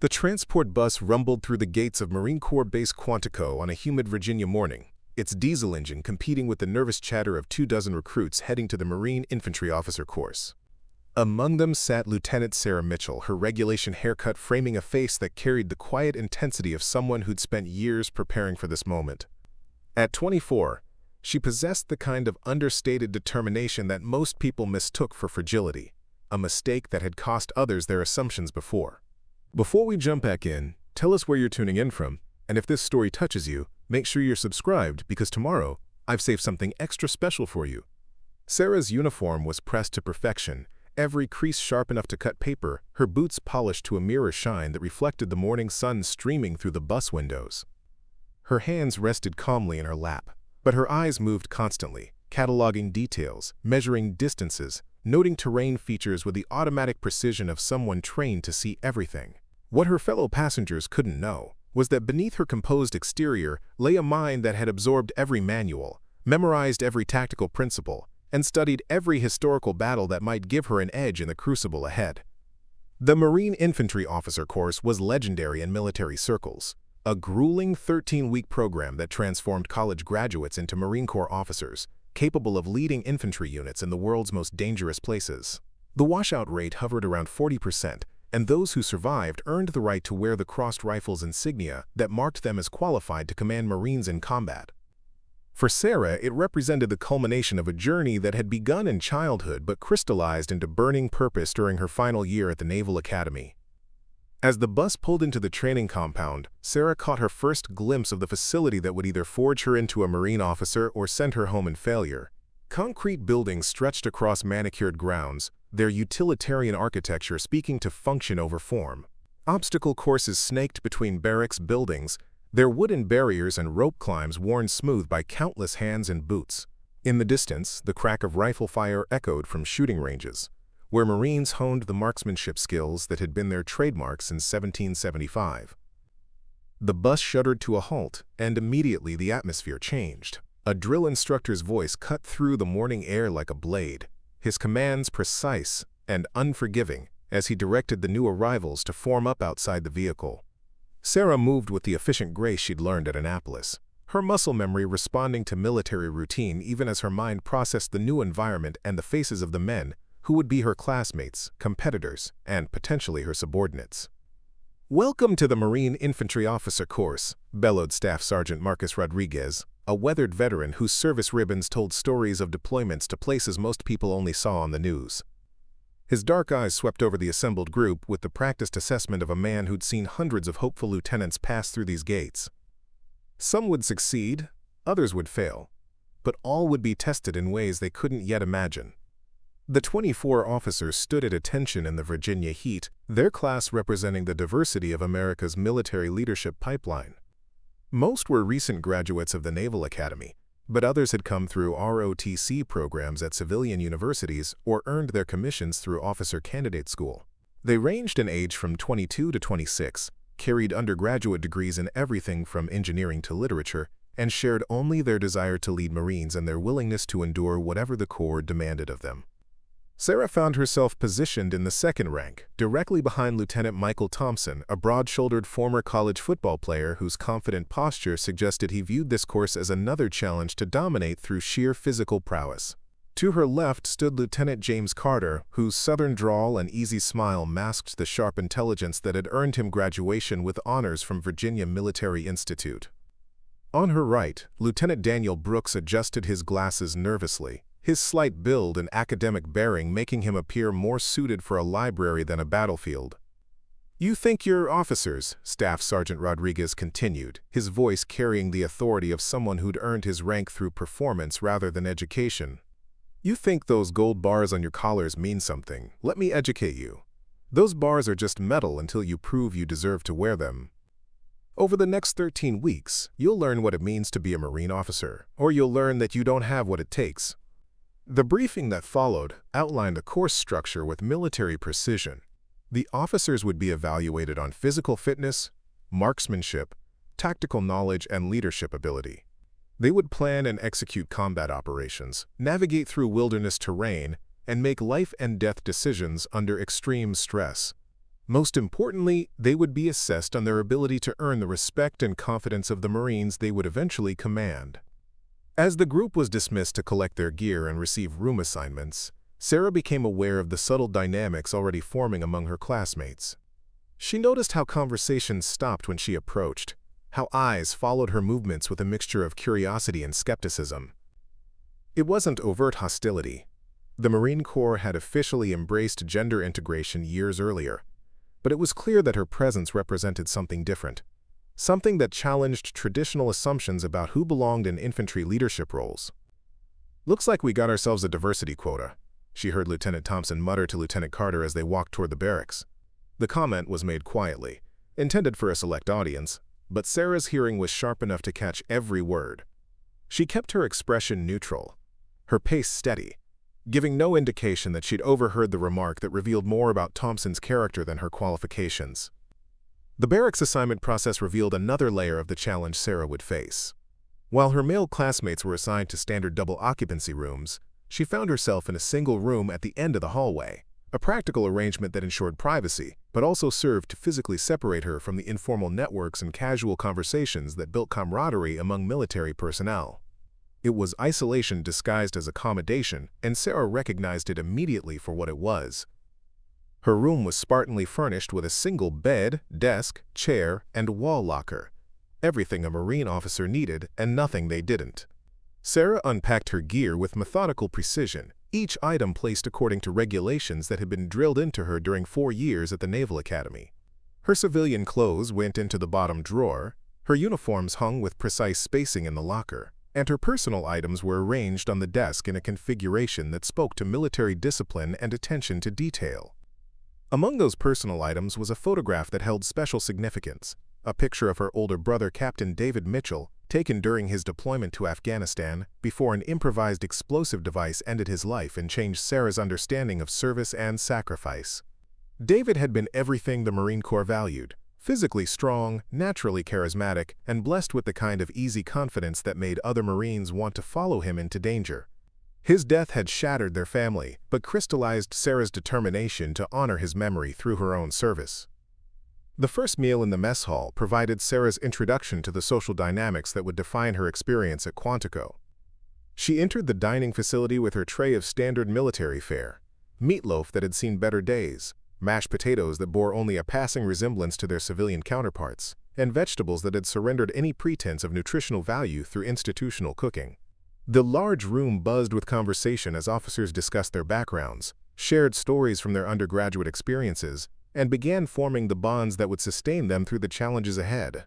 The transport bus rumbled through the gates of Marine Corps Base Quantico on a humid Virginia morning, its diesel engine competing with the nervous chatter of 24 recruits heading to the Marine Infantry Officer course. Among them sat Lieutenant Sarah Mitchell, her regulation haircut framing a face that carried the quiet intensity of someone who'd spent years preparing for this moment. At 24, she possessed the kind of understated determination that most people mistook for fragility, a mistake that had cost others their assumptions before. Before we jump back in, tell us where you're tuning in from, and if this story touches you, make sure you're subscribed because tomorrow, I've saved something extra special for you. Sarah's uniform was pressed to perfection, every crease sharp enough to cut paper, her boots polished to a mirror shine that reflected the morning sun streaming through the bus windows. Her hands rested calmly in her lap, but her eyes moved constantly, cataloging details, measuring distances, noting terrain features with the automatic precision of someone trained to see everything. What her fellow passengers couldn't know was that beneath her composed exterior lay a mind that had absorbed every manual, memorized every tactical principle, and studied every historical battle that might give her an edge in the crucible ahead. The Marine Infantry Officer course was legendary in military circles, a grueling 13-week program that transformed college graduates into Marine Corps officers, capable of leading infantry units in the world's most dangerous places. The washout rate hovered around 40%, and those who survived earned the right to wear the crossed rifles insignia that marked them as qualified to command Marines in combat. For Sarah, it represented the culmination of a journey that had begun in childhood but crystallized into burning purpose during her final year at the Naval Academy. As the bus pulled into the training compound, Sarah caught her first glimpse of the facility that would either forge her into a Marine officer or send her home in failure. Concrete buildings stretched across manicured grounds, their utilitarian architecture speaking to function over form. Obstacle courses snaked between barracks buildings, their wooden barriers and rope climbs worn smooth by countless hands and boots. In the distance, the crack of rifle fire echoed from shooting ranges, where Marines honed the marksmanship skills that had been their trademark since 1775. The bus shuddered to a halt, and immediately the atmosphere changed. A drill instructor's voice cut through the morning air like a blade, his commands precise and unforgiving as he directed the new arrivals to form up outside the vehicle. Sarah moved with the efficient grace she'd learned at Annapolis, her muscle memory responding to military routine even as her mind processed the new environment and the faces of the men who would be her classmates, competitors, and potentially her subordinates. "Welcome to the Marine Infantry Officer course," bellowed Staff Sergeant Marcus Rodriguez, a weathered veteran whose service ribbons told stories of deployments to places most people only saw on the news. His dark eyes swept over the assembled group with the practiced assessment of a man who'd seen hundreds of hopeful lieutenants pass through these gates. Some would succeed, others would fail, but all would be tested in ways they couldn't yet imagine. The 24 officers stood at attention in the Virginia heat, their class representing the diversity of America's military leadership pipeline. Most were recent graduates of the Naval Academy, but others had come through ROTC programs at civilian universities or earned their commissions through Officer Candidate School. They ranged in age from 22 to 26, carried undergraduate degrees in everything from engineering to literature, and shared only their desire to lead Marines and their willingness to endure whatever the Corps demanded of them. Sarah found herself positioned in the second rank, directly behind Lieutenant Michael Thompson, a broad-shouldered former college football player whose confident posture suggested he viewed this course as another challenge to dominate through sheer physical prowess. To her left stood Lieutenant James Carter, whose southern drawl and easy smile masked the sharp intelligence that had earned him graduation with honors from Virginia Military Institute. On her right, Lieutenant Daniel Brooks adjusted his glasses nervously, his slight build and academic bearing making him appear more suited for a library than a battlefield. "You think you're officers," Staff Sergeant Rodriguez continued, his voice carrying the authority of someone who'd earned his rank through performance rather than education. "You think those gold bars on your collars mean something. Let me educate you. Those bars are just metal until you prove you deserve to wear them. Over the next 13 weeks, you'll learn what it means to be a Marine officer, or you'll learn that you don't have what it takes." The briefing that followed outlined a course structure with military precision. The officers would be evaluated on physical fitness, marksmanship, tactical knowledge, and leadership ability. They would plan and execute combat operations, navigate through wilderness terrain, and make life-and-death decisions under extreme stress. Most importantly, they would be assessed on their ability to earn the respect and confidence of the Marines they would eventually command. As the group was dismissed to collect their gear and receive room assignments, Sarah became aware of the subtle dynamics already forming among her classmates. She noticed how conversations stopped when she approached, how eyes followed her movements with a mixture of curiosity and skepticism. It wasn't overt hostility. The Marine Corps had officially embraced gender integration years earlier, but it was clear that her presence represented something different, something that challenged traditional assumptions about who belonged in infantry leadership roles. "Looks like we got ourselves a diversity quota," she heard Lieutenant Thompson mutter to Lieutenant Carter as they walked toward the barracks. The comment was made quietly, intended for a select audience, but Sarah's hearing was sharp enough to catch every word. She kept her expression neutral, her pace steady, giving no indication that she'd overheard the remark that revealed more about Thompson's character than her qualifications. The barracks assignment process revealed another layer of the challenge Sarah would face. While her male classmates were assigned to standard double occupancy rooms, she found herself in a single room at the end of the hallway, a practical arrangement that ensured privacy, but also served to physically separate her from the informal networks and casual conversations that built camaraderie among military personnel. It was isolation disguised as accommodation, and Sarah recognized it immediately for what it was. Her room was spartanly furnished with a single bed, desk, chair, and wall locker. Everything a Marine officer needed and nothing they didn't. Sarah unpacked her gear with methodical precision, each item placed according to regulations that had been drilled into her during 4 years at the Naval Academy. Her civilian clothes went into the bottom drawer, her uniforms hung with precise spacing in the locker, and her personal items were arranged on the desk in a configuration that spoke to military discipline and attention to detail. Among those personal items was a photograph that held special significance, a picture of her older brother Captain David Mitchell, taken during his deployment to Afghanistan before an improvised explosive device ended his life and changed Sarah's understanding of service and sacrifice. David had been everything the Marine Corps valued: physically strong, naturally charismatic, and blessed with the kind of easy confidence that made other Marines want to follow him into danger. His death had shattered their family, but crystallized Sarah's determination to honor his memory through her own service. The first meal in the mess hall provided Sarah's introduction to the social dynamics that would define her experience at Quantico. She entered the dining facility with her tray of standard military fare: meatloaf that had seen better days, mashed potatoes that bore only a passing resemblance to their civilian counterparts, and vegetables that had surrendered any pretense of nutritional value through institutional cooking. The large room buzzed with conversation as officers discussed their backgrounds, shared stories from their undergraduate experiences, and began forming the bonds that would sustain them through the challenges ahead.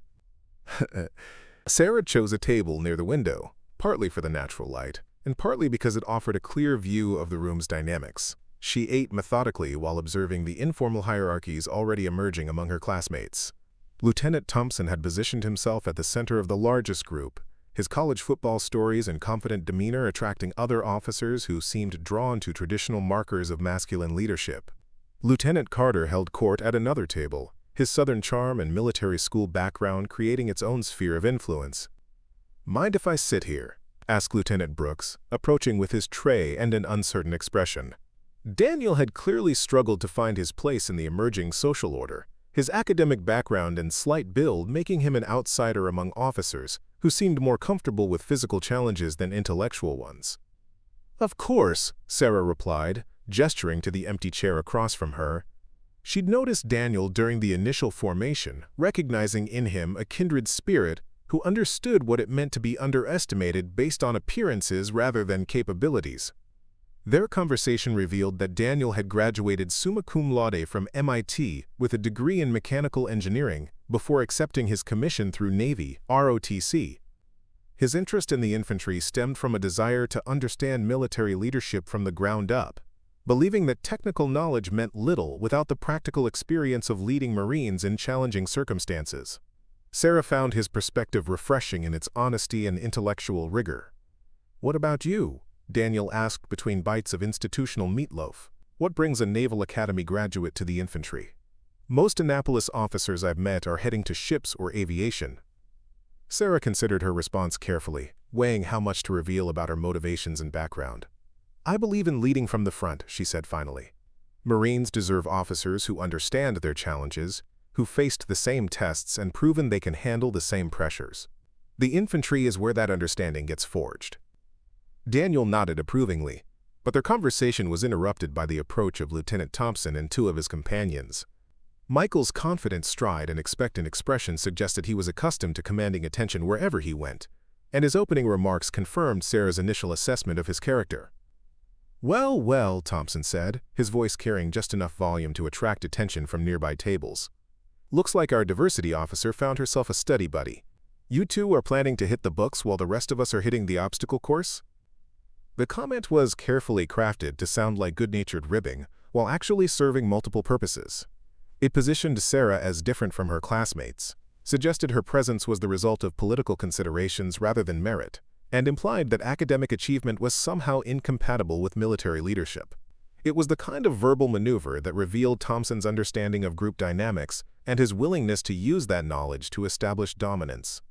Sarah chose a table near the window, partly for the natural light, and partly because it offered a clear view of the room's dynamics. She ate methodically while observing the informal hierarchies already emerging among her classmates. Lieutenant Thompson had positioned himself at the center of the largest group, his college football stories and confident demeanor attracting other officers who seemed drawn to traditional markers of masculine leadership. Lieutenant Carter held court at another table, his Southern charm and military school background creating its own sphere of influence. "Mind if I sit here?" asked Lieutenant Brooks, approaching with his tray and an uncertain expression. Daniel had clearly struggled to find his place in the emerging social order, his academic background and slight build making him an outsider among officers who seemed more comfortable with physical challenges than intellectual ones. "Of course," Sarah replied, gesturing to the empty chair across from her. She'd noticed Daniel during the initial formation, recognizing in him a kindred spirit who understood what it meant to be underestimated based on appearances rather than capabilities. Their conversation revealed that Daniel had graduated summa cum laude from MIT with a degree in mechanical engineering before accepting his commission through Navy ROTC. His interest in the infantry stemmed from a desire to understand military leadership from the ground up, believing that technical knowledge meant little without the practical experience of leading Marines in challenging circumstances. Sarah found his perspective refreshing in its honesty and intellectual rigor. "What about you?" Daniel asked between bites of institutional meatloaf. "What brings a Naval Academy graduate to the infantry?" "Most Annapolis officers I've met are heading to ships or aviation." Sarah considered her response carefully, weighing how much to reveal about her motivations and background. "I believe in leading from the front," she said finally. Marines deserve officers who understand their challenges, who faced the same tests and proven they can handle the same pressures. The infantry is where that understanding gets forged. Daniel nodded approvingly, but their conversation was interrupted by the approach of Lieutenant Thompson and two of his companions. Michael's confident stride and expectant expression suggested he was accustomed to commanding attention wherever he went, and his opening remarks confirmed Sarah's initial assessment of his character. "Well, well," Thompson said, his voice carrying just enough volume to attract attention from nearby tables. "Looks like our diversity officer found herself a study buddy. You two are planning to hit the books while the rest of us are hitting the obstacle course?" The comment was carefully crafted to sound like good-natured ribbing, while actually serving multiple purposes. It positioned Sarah as different from her classmates, suggested her presence was the result of political considerations rather than merit, and implied that academic achievement was somehow incompatible with military leadership. It was the kind of verbal maneuver that revealed Thompson's understanding of group dynamics and his willingness to use that knowledge to establish dominance.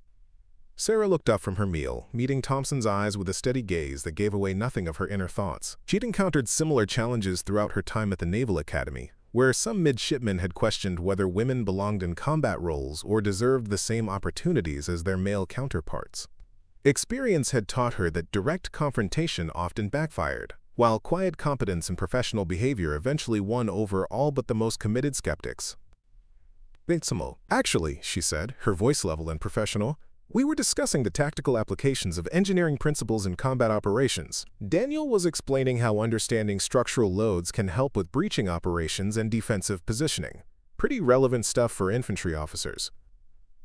Sarah looked up from her meal, meeting Thompson's eyes with a steady gaze that gave away nothing of her inner thoughts. She'd encountered similar challenges throughout her time at the Naval Academy, where some midshipmen had questioned whether women belonged in combat roles or deserved the same opportunities as their male counterparts. Experience had taught her that direct confrontation often backfired, while quiet competence and professional behavior eventually won over all but the most committed skeptics. "Actually," she said, her voice level and professional, "we were discussing the tactical applications of engineering principles in combat operations." Daniel was explaining how understanding structural loads can help with breaching operations and defensive positioning. Pretty relevant stuff for infantry officers.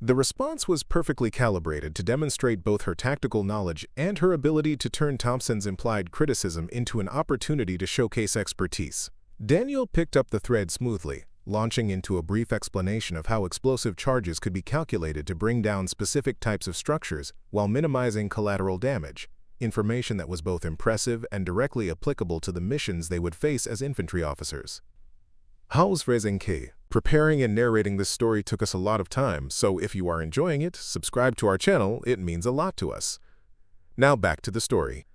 The response was perfectly calibrated to demonstrate both her tactical knowledge and her ability to turn Thompson's implied criticism into an opportunity to showcase expertise. Daniel picked up the thread smoothly, launching into a brief explanation of how explosive charges could be calculated to bring down specific types of structures while minimizing collateral damage, information that was both impressive and directly applicable to the missions they would face as infantry officers. Preparing and narrating this story took us a lot of time, so if you are enjoying it, subscribe to our channel, it means a lot to us. Now back to the story.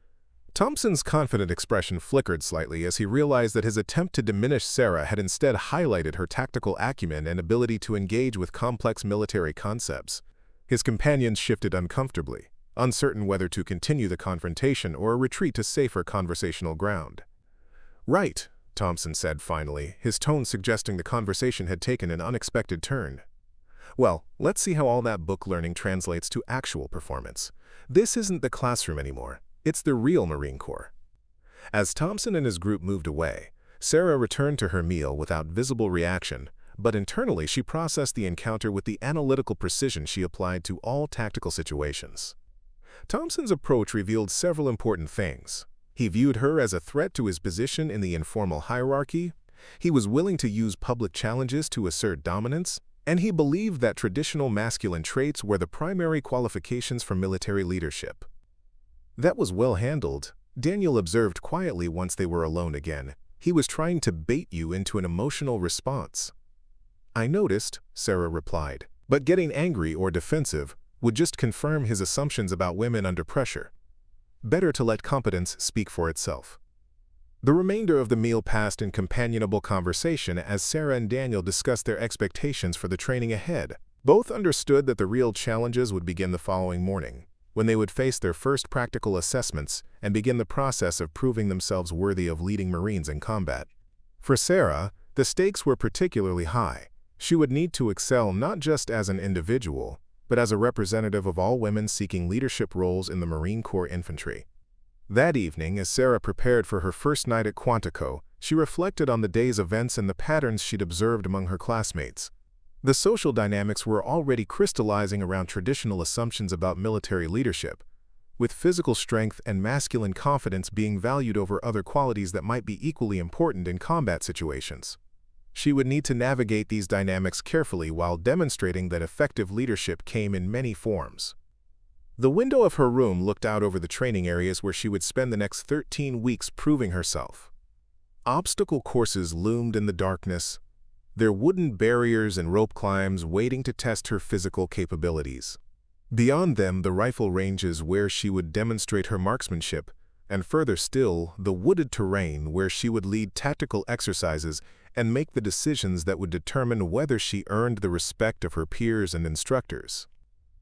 Thompson's confident expression flickered slightly as he realized that his attempt to diminish Sarah had instead highlighted her tactical acumen and ability to engage with complex military concepts. His companions shifted uncomfortably, uncertain whether to continue the confrontation or retreat to safer conversational ground. "Right," Thompson said finally, his tone suggesting the conversation had taken an unexpected turn. "Well, let's see how all that book learning translates to actual performance. This isn't the classroom anymore. It's the real Marine Corps." As Thompson and his group moved away, Sarah returned to her meal without visible reaction, but internally she processed the encounter with the analytical precision she applied to all tactical situations. Thompson's approach revealed several important things. He viewed her as a threat to his position in the informal hierarchy, he was willing to use public challenges to assert dominance, and he believed that traditional masculine traits were the primary qualifications for military leadership. "That was well handled," Daniel observed quietly once they were alone again. "He was trying to bait you into an emotional response." "I noticed," Sarah replied, "but getting angry or defensive would just confirm his assumptions about women under pressure. Better to let competence speak for itself." The remainder of the meal passed in companionable conversation as Sarah and Daniel discussed their expectations for the training ahead. Both understood that the real challenges would begin the following morning, when they would face their first practical assessments and begin the process of proving themselves worthy of leading Marines in combat. For Sarah, the stakes were particularly high. She would need to excel not just as an individual, but as a representative of all women seeking leadership roles in the Marine Corps infantry. That evening, as Sarah prepared for her first night at Quantico, she reflected on the day's events and the patterns she'd observed among her classmates. The social dynamics were already crystallizing around traditional assumptions about military leadership, with physical strength and masculine confidence being valued over other qualities that might be equally important in combat situations. She would need to navigate these dynamics carefully while demonstrating that effective leadership came in many forms. The window of her room looked out over the training areas where she would spend the next 13 weeks proving herself. Obstacle courses loomed in the darkness, their wooden barriers and rope climbs waiting to test her physical capabilities. Beyond them, the rifle ranges where she would demonstrate her marksmanship, and further still, the wooded terrain where she would lead tactical exercises and make the decisions that would determine whether she earned the respect of her peers and instructors.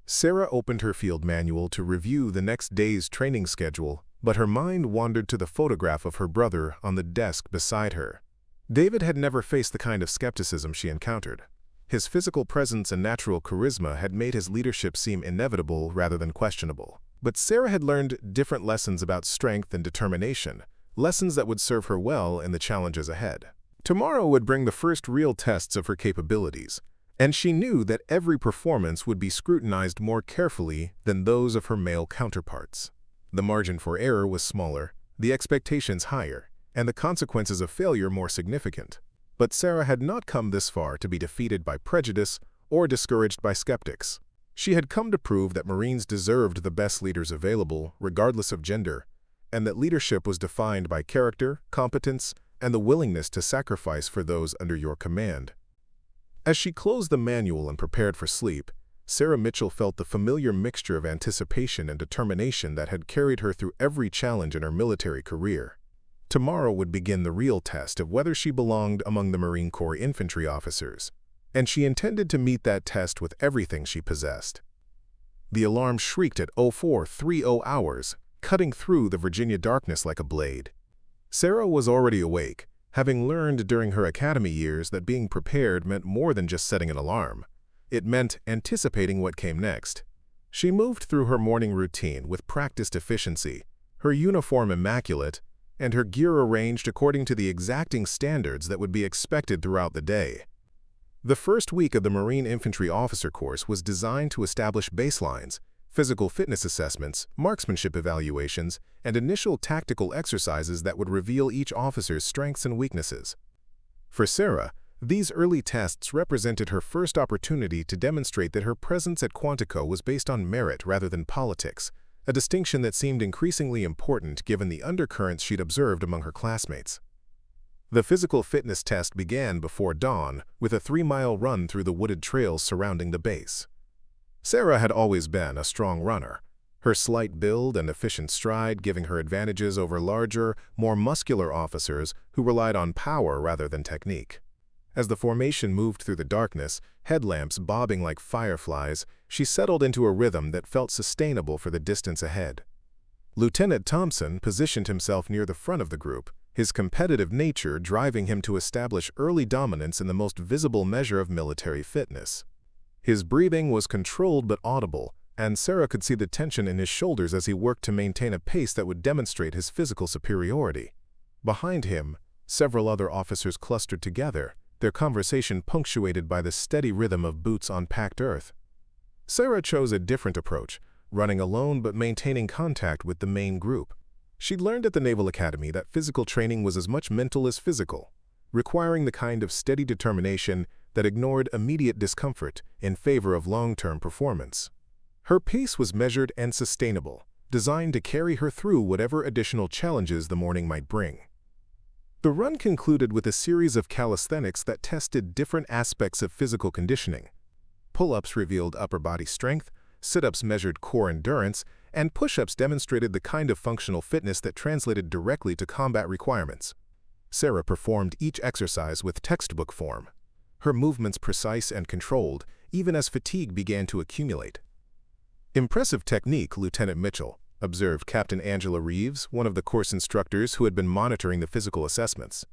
Sarah opened her field manual to review the next day's training schedule, but her mind wandered to the photograph of her brother on the desk beside her. David had never faced the kind of skepticism she encountered. His physical presence and natural charisma had made his leadership seem inevitable rather than questionable. But Sarah had learned different lessons about strength and determination, lessons that would serve her well in the challenges ahead. Tomorrow would bring the first real tests of her capabilities, and she knew that every performance would be scrutinized more carefully than those of her male counterparts. The margin for error was smaller, the expectations higher, and the consequences of failure more significant. But Sarah had not come this far to be defeated by prejudice or discouraged by skeptics. She had come to prove that Marines deserved the best leaders available, regardless of gender, and that leadership was defined by character, competence, and the willingness to sacrifice for those under your command. As she closed the manual and prepared for sleep, Sarah Mitchell felt the familiar mixture of anticipation and determination that had carried her through every challenge in her military career. Tomorrow would begin the real test of whether she belonged among the Marine Corps infantry officers, and she intended to meet that test with everything she possessed. The alarm shrieked at 0430 hours, cutting through the Virginia darkness like a blade. Sarah was already awake, having learned during her academy years that being prepared meant more than just setting an alarm. It meant anticipating what came next. She moved through her morning routine with practiced efficiency, her uniform immaculate, and her gear arranged according to the exacting standards that would be expected throughout the day. The first week of the Marine Infantry Officer course was designed to establish baselines, physical fitness assessments, marksmanship evaluations, and initial tactical exercises that would reveal each officer's strengths and weaknesses. For Sarah, these early tests represented her first opportunity to demonstrate that her presence at Quantico was based on merit rather than politics, a distinction that seemed increasingly important given the undercurrents she'd observed among her classmates. The physical fitness test began before dawn with a 3-mile run through the wooded trails surrounding the base. Sarah had always been a strong runner, her slight build and efficient stride giving her advantages over larger, more muscular officers who relied on power rather than technique. As the formation moved through the darkness, headlamps bobbing like fireflies, she settled into a rhythm that felt sustainable for the distance ahead. Lieutenant Thompson positioned himself near the front of the group, his competitive nature driving him to establish early dominance in the most visible measure of military fitness. His breathing was controlled but audible, and Sarah could see the tension in his shoulders as he worked to maintain a pace that would demonstrate his physical superiority. Behind him, several other officers clustered together, their conversation punctuated by the steady rhythm of boots on packed earth. Sarah chose a different approach, running alone but maintaining contact with the main group. She'd learned at the Naval Academy that physical training was as much mental as physical, requiring the kind of steady determination that ignored immediate discomfort in favor of long-term performance. Her pace was measured and sustainable, designed to carry her through whatever additional challenges the morning might bring. The run concluded with a series of calisthenics that tested different aspects of physical conditioning. Pull-ups revealed upper body strength, sit-ups measured core endurance, and push-ups demonstrated the kind of functional fitness that translated directly to combat requirements. Sarah performed each exercise with textbook form, her movements precise and controlled, even as fatigue began to accumulate. "Impressive technique, Lieutenant Mitchell," observed Captain Angela Reeves, one of the course instructors who had been monitoring the physical assessments.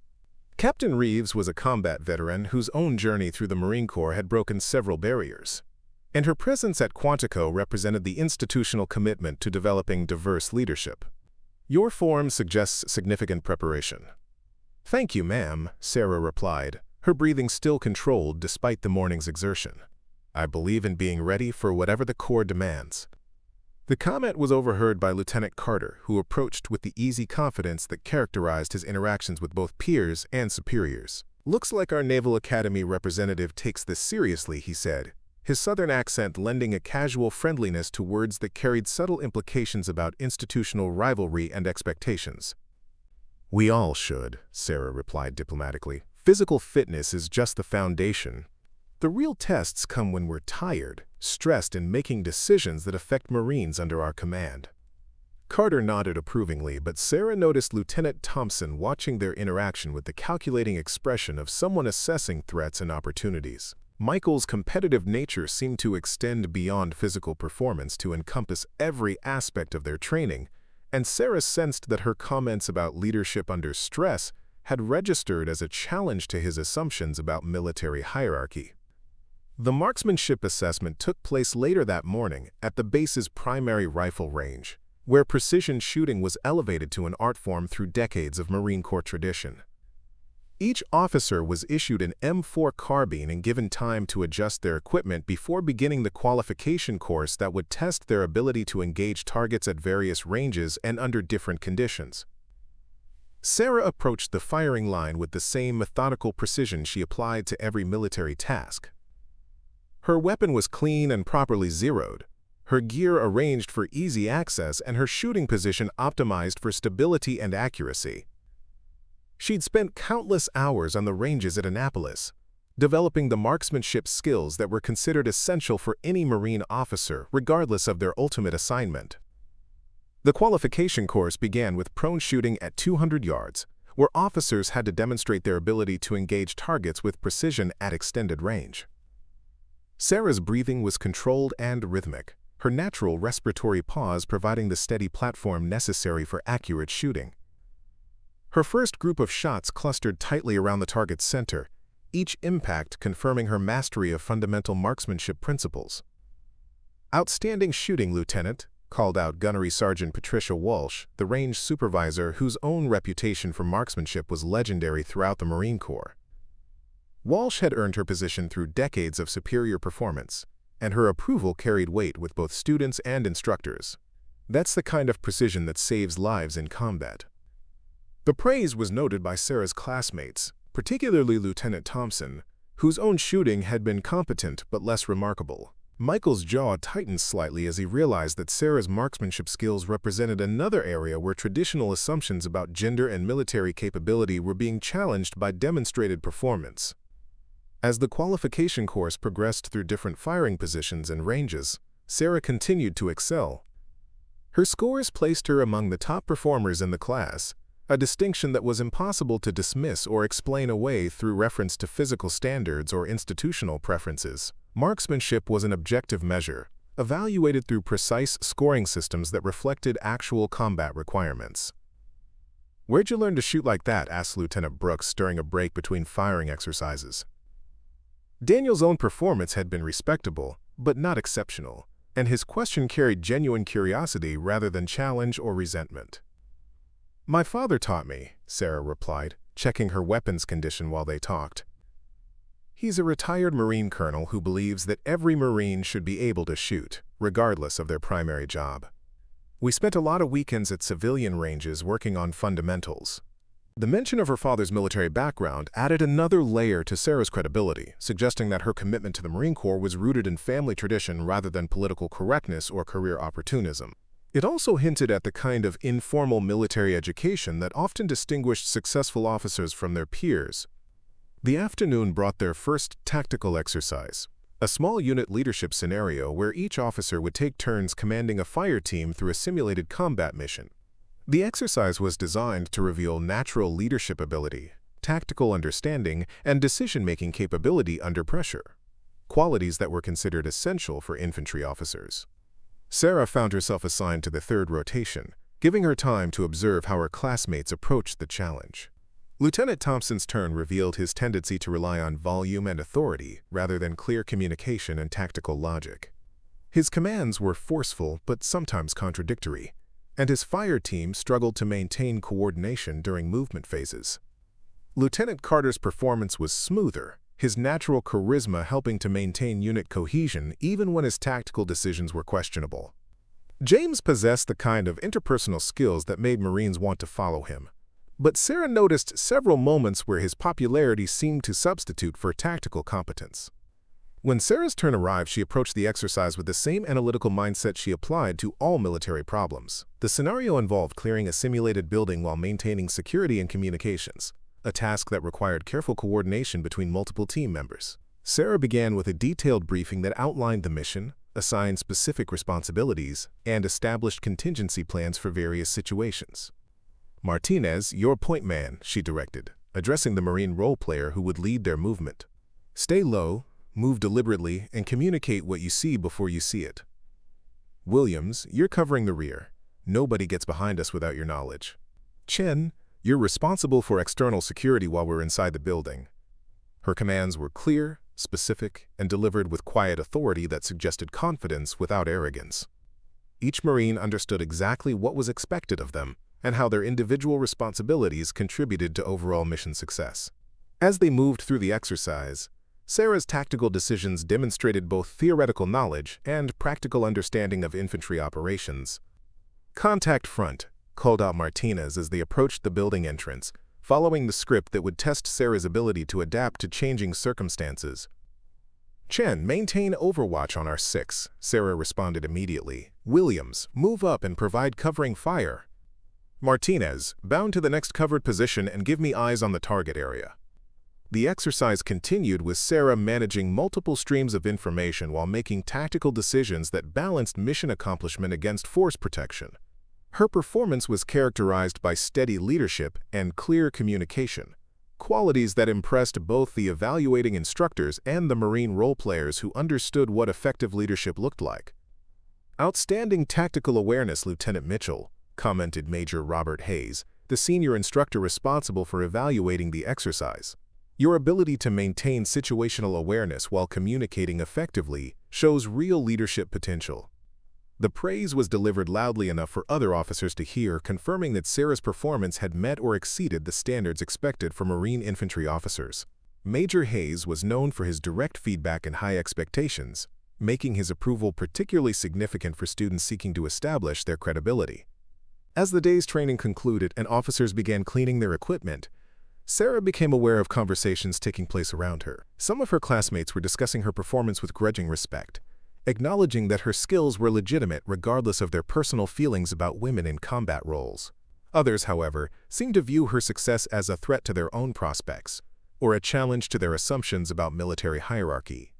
Captain Reeves was a combat veteran whose own journey through the Marine Corps had broken several barriers, and her presence at Quantico represented the institutional commitment to developing diverse leadership. "Your form suggests significant preparation." "Thank you, ma'am," Sarah replied, her breathing still controlled despite the morning's exertion. "I believe in being ready for whatever the Corps demands." The comment was overheard by Lieutenant Carter, who approached with the easy confidence that characterized his interactions with both peers and superiors. "Looks like our Naval Academy representative takes this seriously," he said, his southern accent lending a casual friendliness to words that carried subtle implications about institutional rivalry and expectations. "We all should," Sarah replied diplomatically. "Physical fitness is just the foundation. The real tests come when we're tired, stressed, and making decisions that affect Marines under our command." Carter nodded approvingly, but Sarah noticed Lieutenant Thompson watching their interaction with the calculating expression of someone assessing threats and opportunities. Michael's competitive nature seemed to extend beyond physical performance to encompass every aspect of their training, and Sarah sensed that her comments about leadership under stress had registered as a challenge to his assumptions about military hierarchy. The marksmanship assessment took place later that morning at the base's primary rifle range, where precision shooting was elevated to an art form through decades of Marine Corps tradition. Each officer was issued an M4 carbine and given time to adjust their equipment before beginning the qualification course that would test their ability to engage targets at various ranges and under different conditions. Sarah approached the firing line with the same methodical precision she applied to every military task. Her weapon was clean and properly zeroed, her gear arranged for easy access, and her shooting position optimized for stability and accuracy. She'd spent countless hours on the ranges at Annapolis, developing the marksmanship skills that were considered essential for any Marine officer, regardless of their ultimate assignment. The qualification course began with prone shooting at 200 yards, where officers had to demonstrate their ability to engage targets with precision at extended range. Sarah's breathing was controlled and rhythmic, her natural respiratory pause providing the steady platform necessary for accurate shooting. Her first group of shots clustered tightly around the target's center, each impact confirming her mastery of fundamental marksmanship principles. "Outstanding shooting, Lieutenant," called out Gunnery Sergeant Patricia Walsh, the range supervisor whose own reputation for marksmanship was legendary throughout the Marine Corps. Walsh had earned her position through decades of superior performance, and her approval carried weight with both students and instructors. That's the kind of precision that saves lives in combat. The praise was noted by Sarah's classmates, particularly Lieutenant Thompson, whose own shooting had been competent but less remarkable. Michael's jaw tightened slightly as he realized that Sarah's marksmanship skills represented another area where traditional assumptions about gender and military capability were being challenged by demonstrated performance. As the qualification course progressed through different firing positions and ranges, Sarah continued to excel. Her scores placed her among the top performers in the class, a distinction that was impossible to dismiss or explain away through reference to physical standards or institutional preferences. Marksmanship was an objective measure, evaluated through precise scoring systems that reflected actual combat requirements. "Where'd you learn to shoot like that?" asked Lieutenant Brooks during a break between firing exercises. Daniel's own performance had been respectable, but not exceptional, and his question carried genuine curiosity rather than challenge or resentment. "My father taught me," Sarah replied, checking her weapon's condition while they talked. "He's a retired Marine colonel who believes that every Marine should be able to shoot, regardless of their primary job. We spent a lot of weekends at civilian ranges working on fundamentals." The mention of her father's military background added another layer to Sarah's credibility, suggesting that her commitment to the Marine Corps was rooted in family tradition rather than political correctness or career opportunism. It also hinted at the kind of informal military education that often distinguished successful officers from their peers. The afternoon brought their first tactical exercise, a small unit leadership scenario where each officer would take turns commanding a fire team through a simulated combat mission. The exercise was designed to reveal natural leadership ability, tactical understanding, and decision-making capability under pressure, qualities that were considered essential for infantry officers. Sarah found herself assigned to the third rotation, giving her time to observe how her classmates approached the challenge. Lieutenant Thompson's turn revealed his tendency to rely on volume and authority rather than clear communication and tactical logic. His commands were forceful but sometimes contradictory, and his fire team struggled to maintain coordination during movement phases. Lieutenant Carter's performance was smoother, his natural charisma helping to maintain unit cohesion even when his tactical decisions were questionable. James possessed the kind of interpersonal skills that made Marines want to follow him, but Sarah noticed several moments where his popularity seemed to substitute for tactical competence. When Sarah's turn arrived, she approached the exercise with the same analytical mindset she applied to all military problems. The scenario involved clearing a simulated building while maintaining security and communications, a task that required careful coordination between multiple team members. Sarah began with a detailed briefing that outlined the mission, assigned specific responsibilities, and established contingency plans for various situations. "Martinez, your point man," she directed, addressing the Marine role player who would lead their movement. "Stay low, move deliberately, and communicate what you see before you see it. Williams, you're covering the rear. Nobody gets behind us without your knowledge. Chen, you're responsible for external security while we're inside the building." Her commands were clear, specific, and delivered with quiet authority that suggested confidence without arrogance. Each Marine understood exactly what was expected of them and how their individual responsibilities contributed to overall mission success. As they moved through the exercise, Sarah's tactical decisions demonstrated both theoretical knowledge and practical understanding of infantry operations. "Contact front," called out Martinez as they approached the building entrance, following the script that would test Sarah's ability to adapt to changing circumstances. "Chen, maintain overwatch on our 6, Sarah responded immediately. "Williams, move up and provide covering fire. Martinez, bound to the next covered position and give me eyes on the target area." The exercise continued with Sarah managing multiple streams of information while making tactical decisions that balanced mission accomplishment against force protection. Her performance was characterized by steady leadership and clear communication, qualities that impressed both the evaluating instructors and the Marine role players who understood what effective leadership looked like. "Outstanding tactical awareness, Lieutenant Mitchell," commented Major Robert Hayes, the senior instructor responsible for evaluating the exercise. "Your ability to maintain situational awareness while communicating effectively shows real leadership potential." The praise was delivered loudly enough for other officers to hear, confirming that Sarah's performance had met or exceeded the standards expected for Marine infantry officers. Major Hayes was known for his direct feedback and high expectations, making his approval particularly significant for students seeking to establish their credibility. As the day's training concluded and officers began cleaning their equipment, Sarah became aware of conversations taking place around her. Some of her classmates were discussing her performance with grudging respect, acknowledging that her skills were legitimate regardless of their personal feelings about women in combat roles. Others, however, seemed to view her success as a threat to their own prospects, or a challenge to their assumptions about military hierarchy.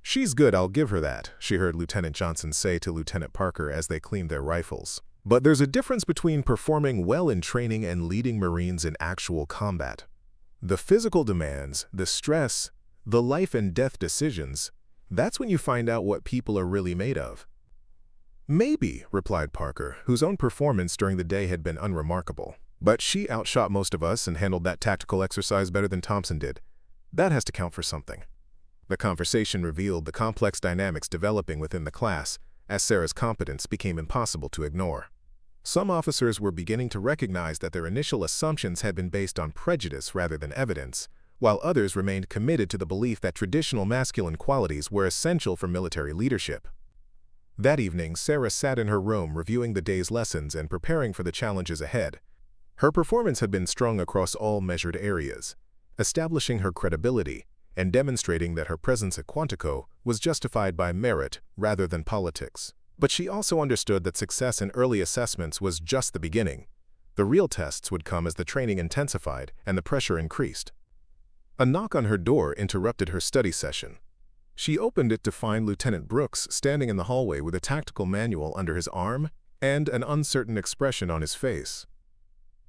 "She's good, I'll give her that," she heard Lieutenant Johnson say to Lieutenant Parker as they cleaned their rifles. "But there's a difference between performing well in training and leading Marines in actual combat. The physical demands, the stress, the life and death decisions, that's when you find out what people are really made of." "Maybe," replied Parker, whose own performance during the day had been unremarkable. "But she outshot most of us and handled that tactical exercise better than Thompson did. That has to count for something." The conversation revealed the complex dynamics developing within the class, as Sarah's competence became impossible to ignore. Some officers were beginning to recognize that their initial assumptions had been based on prejudice rather than evidence, while others remained committed to the belief that traditional masculine qualities were essential for military leadership. That evening, Sarah sat in her room reviewing the day's lessons and preparing for the challenges ahead. Her performance had been strong across all measured areas, establishing her credibility and demonstrating that her presence at Quantico was justified by merit rather than politics. But she also understood that success in early assessments was just the beginning. The real tests would come as the training intensified and the pressure increased. A knock on her door interrupted her study session. She opened it to find Lieutenant Brooks standing in the hallway with a tactical manual under his arm and an uncertain expression on his face.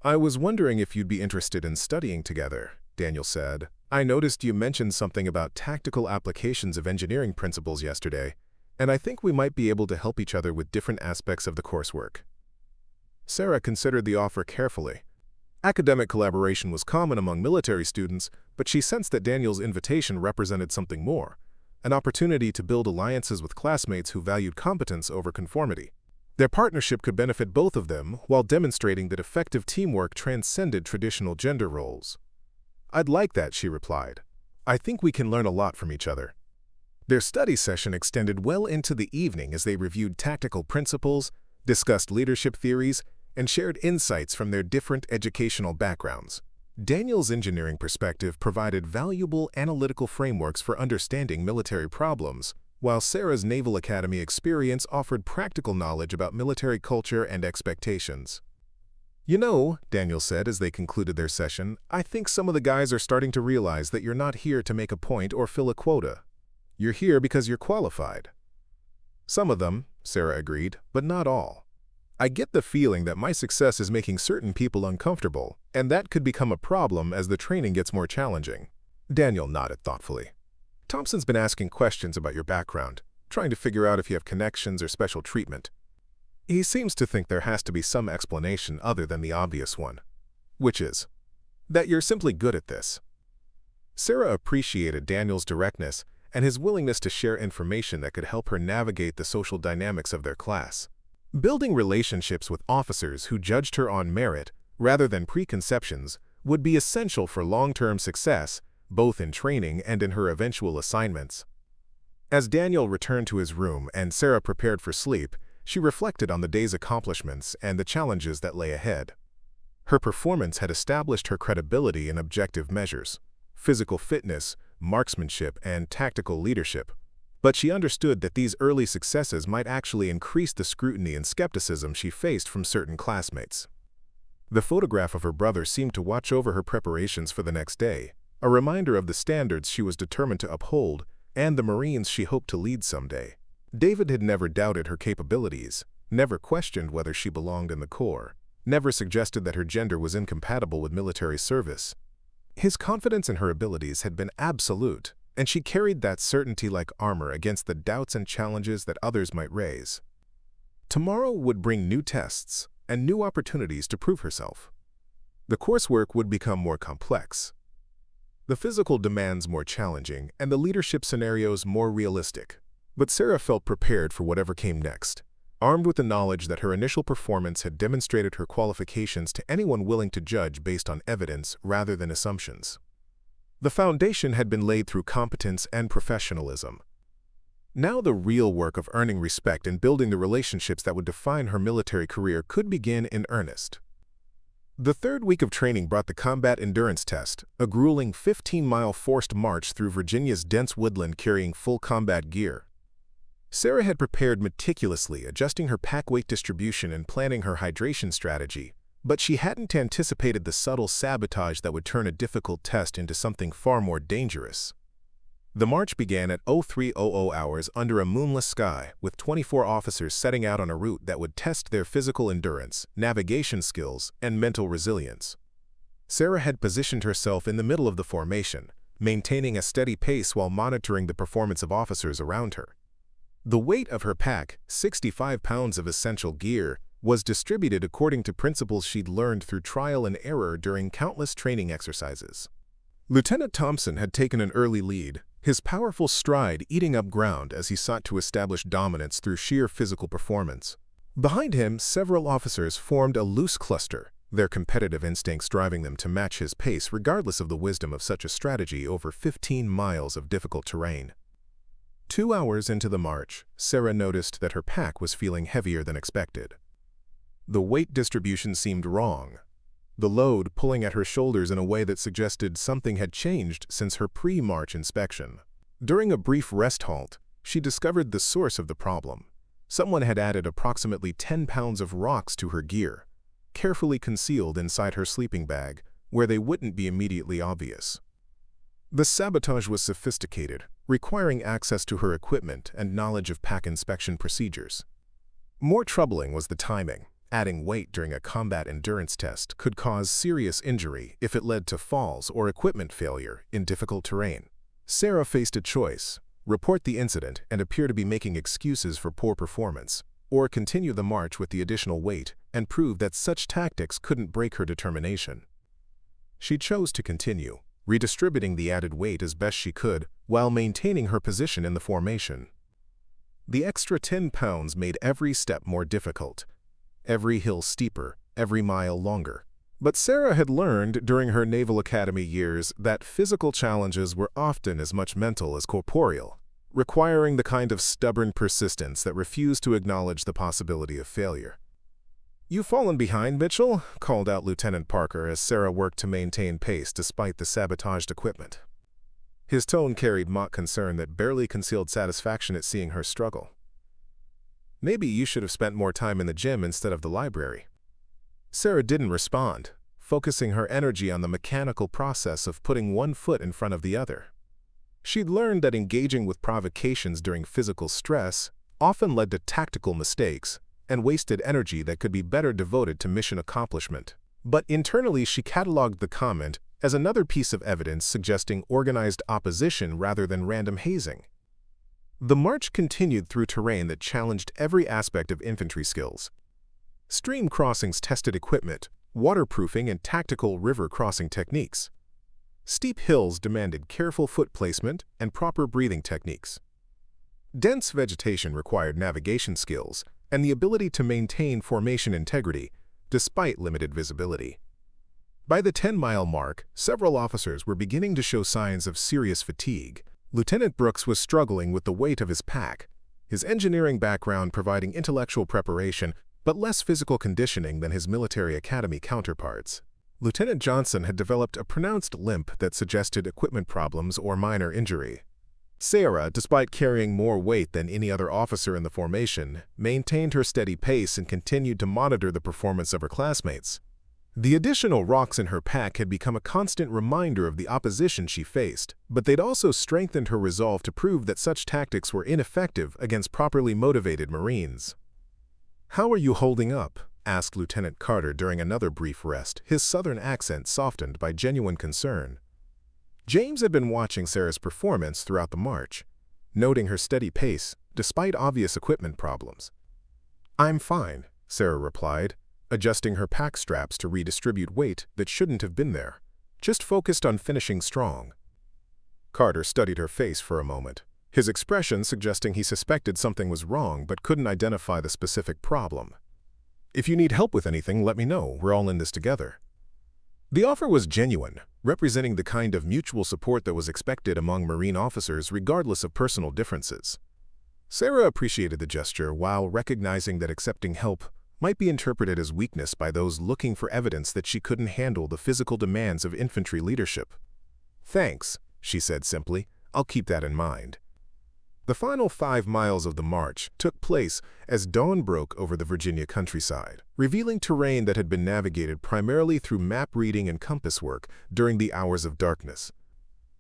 "I was wondering if you'd be interested in studying together," Daniel said. "I noticed you mentioned something about tactical applications of engineering principles yesterday, and I think we might be able to help each other with different aspects of the coursework." Sarah considered the offer carefully. Academic collaboration was common among military students, but she sensed that Daniel's invitation represented something more, an opportunity to build alliances with classmates who valued competence over conformity. Their partnership could benefit both of them while demonstrating that effective teamwork transcended traditional gender roles. "I'd like that," she replied. "I think we can learn a lot from each other." Their study session extended well into the evening as they reviewed tactical principles, discussed leadership theories, and shared insights from their different educational backgrounds. Daniel's engineering perspective provided valuable analytical frameworks for understanding military problems, while Sarah's Naval Academy experience offered practical knowledge about military culture and expectations. "You know," Daniel said as they concluded their session, "I think some of the guys are starting to realize that you're not here to make a point or fill a quota. You're here because you're qualified." Some of them, Sarah agreed, but not all. I get the feeling that my success is making certain people uncomfortable, and that could become a problem as the training gets more challenging. Daniel nodded thoughtfully. Thompson's been asking questions about your background, trying to figure out if you have connections or special treatment. He seems to think there has to be some explanation other than the obvious one, which is that you're simply good at this. Sarah appreciated Daniel's directness and his willingness to share information that could help her navigate the social dynamics of their class. Building relationships with officers who judged her on merit rather than preconceptions would be essential for long-term success, both in training and in her eventual assignments. As Daniel returned to his room and Sarah prepared for sleep, she reflected on the day's accomplishments and the challenges that lay ahead. Her performance had established her credibility in objective measures: physical fitness, marksmanship, and tactical leadership. But she understood that these early successes might actually increase the scrutiny and skepticism she faced from certain classmates. The photograph of her brother seemed to watch over her preparations for the next day, a reminder of the standards she was determined to uphold and the Marines she hoped to lead someday. David had never doubted her capabilities, never questioned whether she belonged in the Corps, never suggested that her gender was incompatible with military service. His confidence in her abilities had been absolute, and she carried that certainty like armor against the doubts and challenges that others might raise. Tomorrow would bring new tests and new opportunities to prove herself. The coursework would become more complex, the physical demands more challenging, and the leadership scenarios more realistic. But Sarah felt prepared for whatever came next, armed with the knowledge that her initial performance had demonstrated her qualifications to anyone willing to judge based on evidence rather than assumptions. The foundation had been laid through competence and professionalism. Now the real work of earning respect and building the relationships that would define her military career could begin in earnest. The third week of training brought the combat endurance test, a grueling 15-mile forced march through Virginia's dense woodland carrying full combat gear. Sarah had prepared meticulously, adjusting her pack weight distribution and planning her hydration strategy, but she hadn't anticipated the subtle sabotage that would turn a difficult test into something far more dangerous. The march began at 03:00 hours under a moonless sky, with 24 officers setting out on a route that would test their physical endurance, navigation skills, and mental resilience. Sarah had positioned herself in the middle of the formation, maintaining a steady pace while monitoring the performance of officers around her. The weight of her pack, 65 pounds of essential gear, was distributed according to principles she'd learned through trial and error during countless training exercises. Lieutenant Thompson had taken an early lead, his powerful stride eating up ground as he sought to establish dominance through sheer physical performance. Behind him, several officers formed a loose cluster, their competitive instincts driving them to match his pace regardless of the wisdom of such a strategy over 15 miles of difficult terrain. 2 hours into the march, Sarah noticed that her pack was feeling heavier than expected. The weight distribution seemed wrong, the load pulling at her shoulders in a way that suggested something had changed since her pre-march inspection. During a brief rest halt, she discovered the source of the problem. Someone had added approximately 10 pounds of rocks to her gear, carefully concealed inside her sleeping bag, where they wouldn't be immediately obvious. The sabotage was sophisticated, requiring access to her equipment and knowledge of pack inspection procedures. More troubling was the timing. Adding weight during a combat endurance test could cause serious injury if it led to falls or equipment failure in difficult terrain. Sarah faced a choice: report the incident and appear to be making excuses for poor performance, or continue the march with the additional weight and prove that such tactics couldn't break her determination. She chose to continue, redistributing the added weight as best she could while maintaining her position in the formation. The extra 10 pounds made every step more difficult, every hill steeper, every mile longer. But Sarah had learned during her Naval Academy years that physical challenges were often as much mental as corporeal, requiring the kind of stubborn persistence that refused to acknowledge the possibility of failure. "You've fallen behind, Mitchell," called out Lieutenant Parker as Sarah worked to maintain pace despite the sabotaged equipment. His tone carried mock concern that barely concealed satisfaction at seeing her struggle. "Maybe you should have spent more time in the gym instead of the library." Sarah didn't respond, focusing her energy on the mechanical process of putting one foot in front of the other. She'd learned that engaging with provocations during physical stress often led to tactical mistakes and wasted energy that could be better devoted to mission accomplishment. But internally, she cataloged the comment as another piece of evidence suggesting organized opposition rather than random hazing. The march continued through terrain that challenged every aspect of infantry skills. Stream crossings tested equipment, waterproofing, and tactical river crossing techniques. Steep hills demanded careful foot placement and proper breathing techniques. Dense vegetation required navigation skills and the ability to maintain formation integrity despite limited visibility. By the 10-mile mark, several officers were beginning to show signs of serious fatigue. Lieutenant Brooks was struggling with the weight of his pack, his engineering background providing intellectual preparation but less physical conditioning than his military academy counterparts. Lieutenant Johnson had developed a pronounced limp that suggested equipment problems or minor injury. Sarah, despite carrying more weight than any other officer in the formation, maintained her steady pace and continued to monitor the performance of her classmates. The additional rocks in her pack had become a constant reminder of the opposition she faced, but they'd also strengthened her resolve to prove that such tactics were ineffective against properly motivated Marines. "How are you holding up?" asked Lieutenant Carter during another brief rest, his southern accent softened by genuine concern. James had been watching Sarah's performance throughout the march, noting her steady pace despite obvious equipment problems. "I'm fine," Sarah replied, adjusting her pack straps to redistribute weight that shouldn't have been there, just focused on finishing strong. Carter studied her face for a moment, his expression suggesting he suspected something was wrong but couldn't identify the specific problem. "If you need help with anything, let me know. We're all in this together." The offer was genuine, representing the kind of mutual support that was expected among Marine officers regardless of personal differences. Sarah appreciated the gesture while recognizing that accepting help might be interpreted as weakness by those looking for evidence that she couldn't handle the physical demands of infantry leadership. "Thanks," she said simply. "I'll keep that in mind." The final 5 miles of the march took place as dawn broke over the Virginia countryside, revealing terrain that had been navigated primarily through map reading and compass work during the hours of darkness.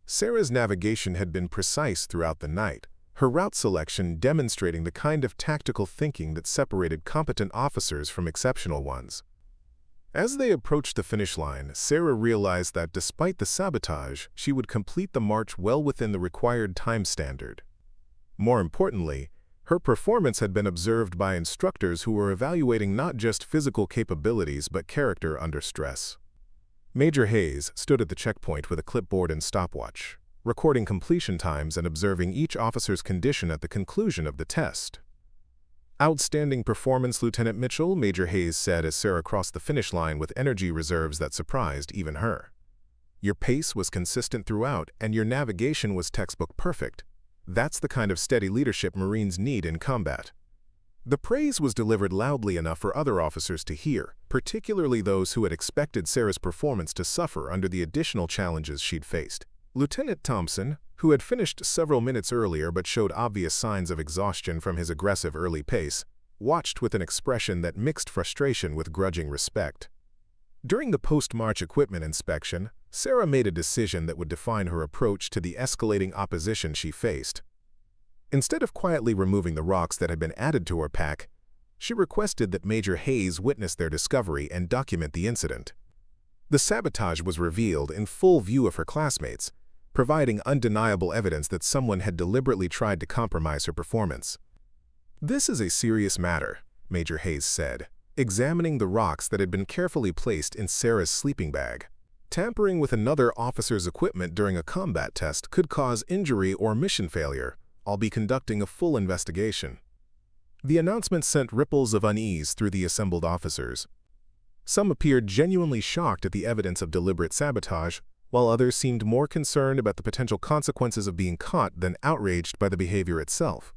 Sarah's navigation had been precise throughout the night, her route selection demonstrating the kind of tactical thinking that separated competent officers from exceptional ones. As they approached the finish line, Sarah realized that despite the sabotage, she would complete the march well within the required time standard. More importantly, her performance had been observed by instructors who were evaluating not just physical capabilities but character under stress. Major Hayes stood at the checkpoint with a clipboard and stopwatch, recording completion times and observing each officer's condition at the conclusion of the test. "Outstanding performance, Lieutenant Mitchell," Major Hayes said as Sarah crossed the finish line with energy reserves that surprised even her. "Your pace was consistent throughout, and your navigation was textbook perfect. That's the kind of steady leadership Marines need in combat." The praise was delivered loudly enough for other officers to hear, particularly those who had expected Sarah's performance to suffer under the additional challenges she'd faced. Lieutenant Thompson, who had finished several minutes earlier but showed obvious signs of exhaustion from his aggressive early pace, watched with an expression that mixed frustration with grudging respect. During the post-march equipment inspection, Sarah made a decision that would define her approach to the escalating opposition she faced. Instead of quietly removing the rocks that had been added to her pack, she requested that Major Hayes witness their discovery and document the incident. The sabotage was revealed in full view of her classmates, providing undeniable evidence that someone had deliberately tried to compromise her performance. "This is a serious matter," Major Hayes said, examining the rocks that had been carefully placed in Sarah's sleeping bag. "Tampering with another officer's equipment during a combat test could cause injury or mission failure. I'll be conducting a full investigation." The announcement sent ripples of unease through the assembled officers. Some appeared genuinely shocked at the evidence of deliberate sabotage, while others seemed more concerned about the potential consequences of being caught than outraged by the behavior itself.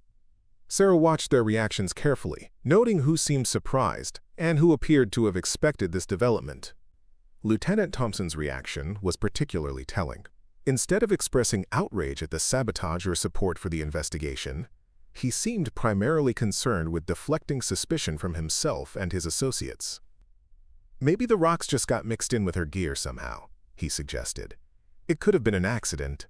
Sarah watched their reactions carefully, noting who seemed surprised and who appeared to have expected this development. Lieutenant Thompson's reaction was particularly telling. Instead of expressing outrage at the sabotage or support for the investigation, he seemed primarily concerned with deflecting suspicion from himself and his associates. "Maybe the rocks just got mixed in with her gear somehow," he suggested. "It could have been an accident."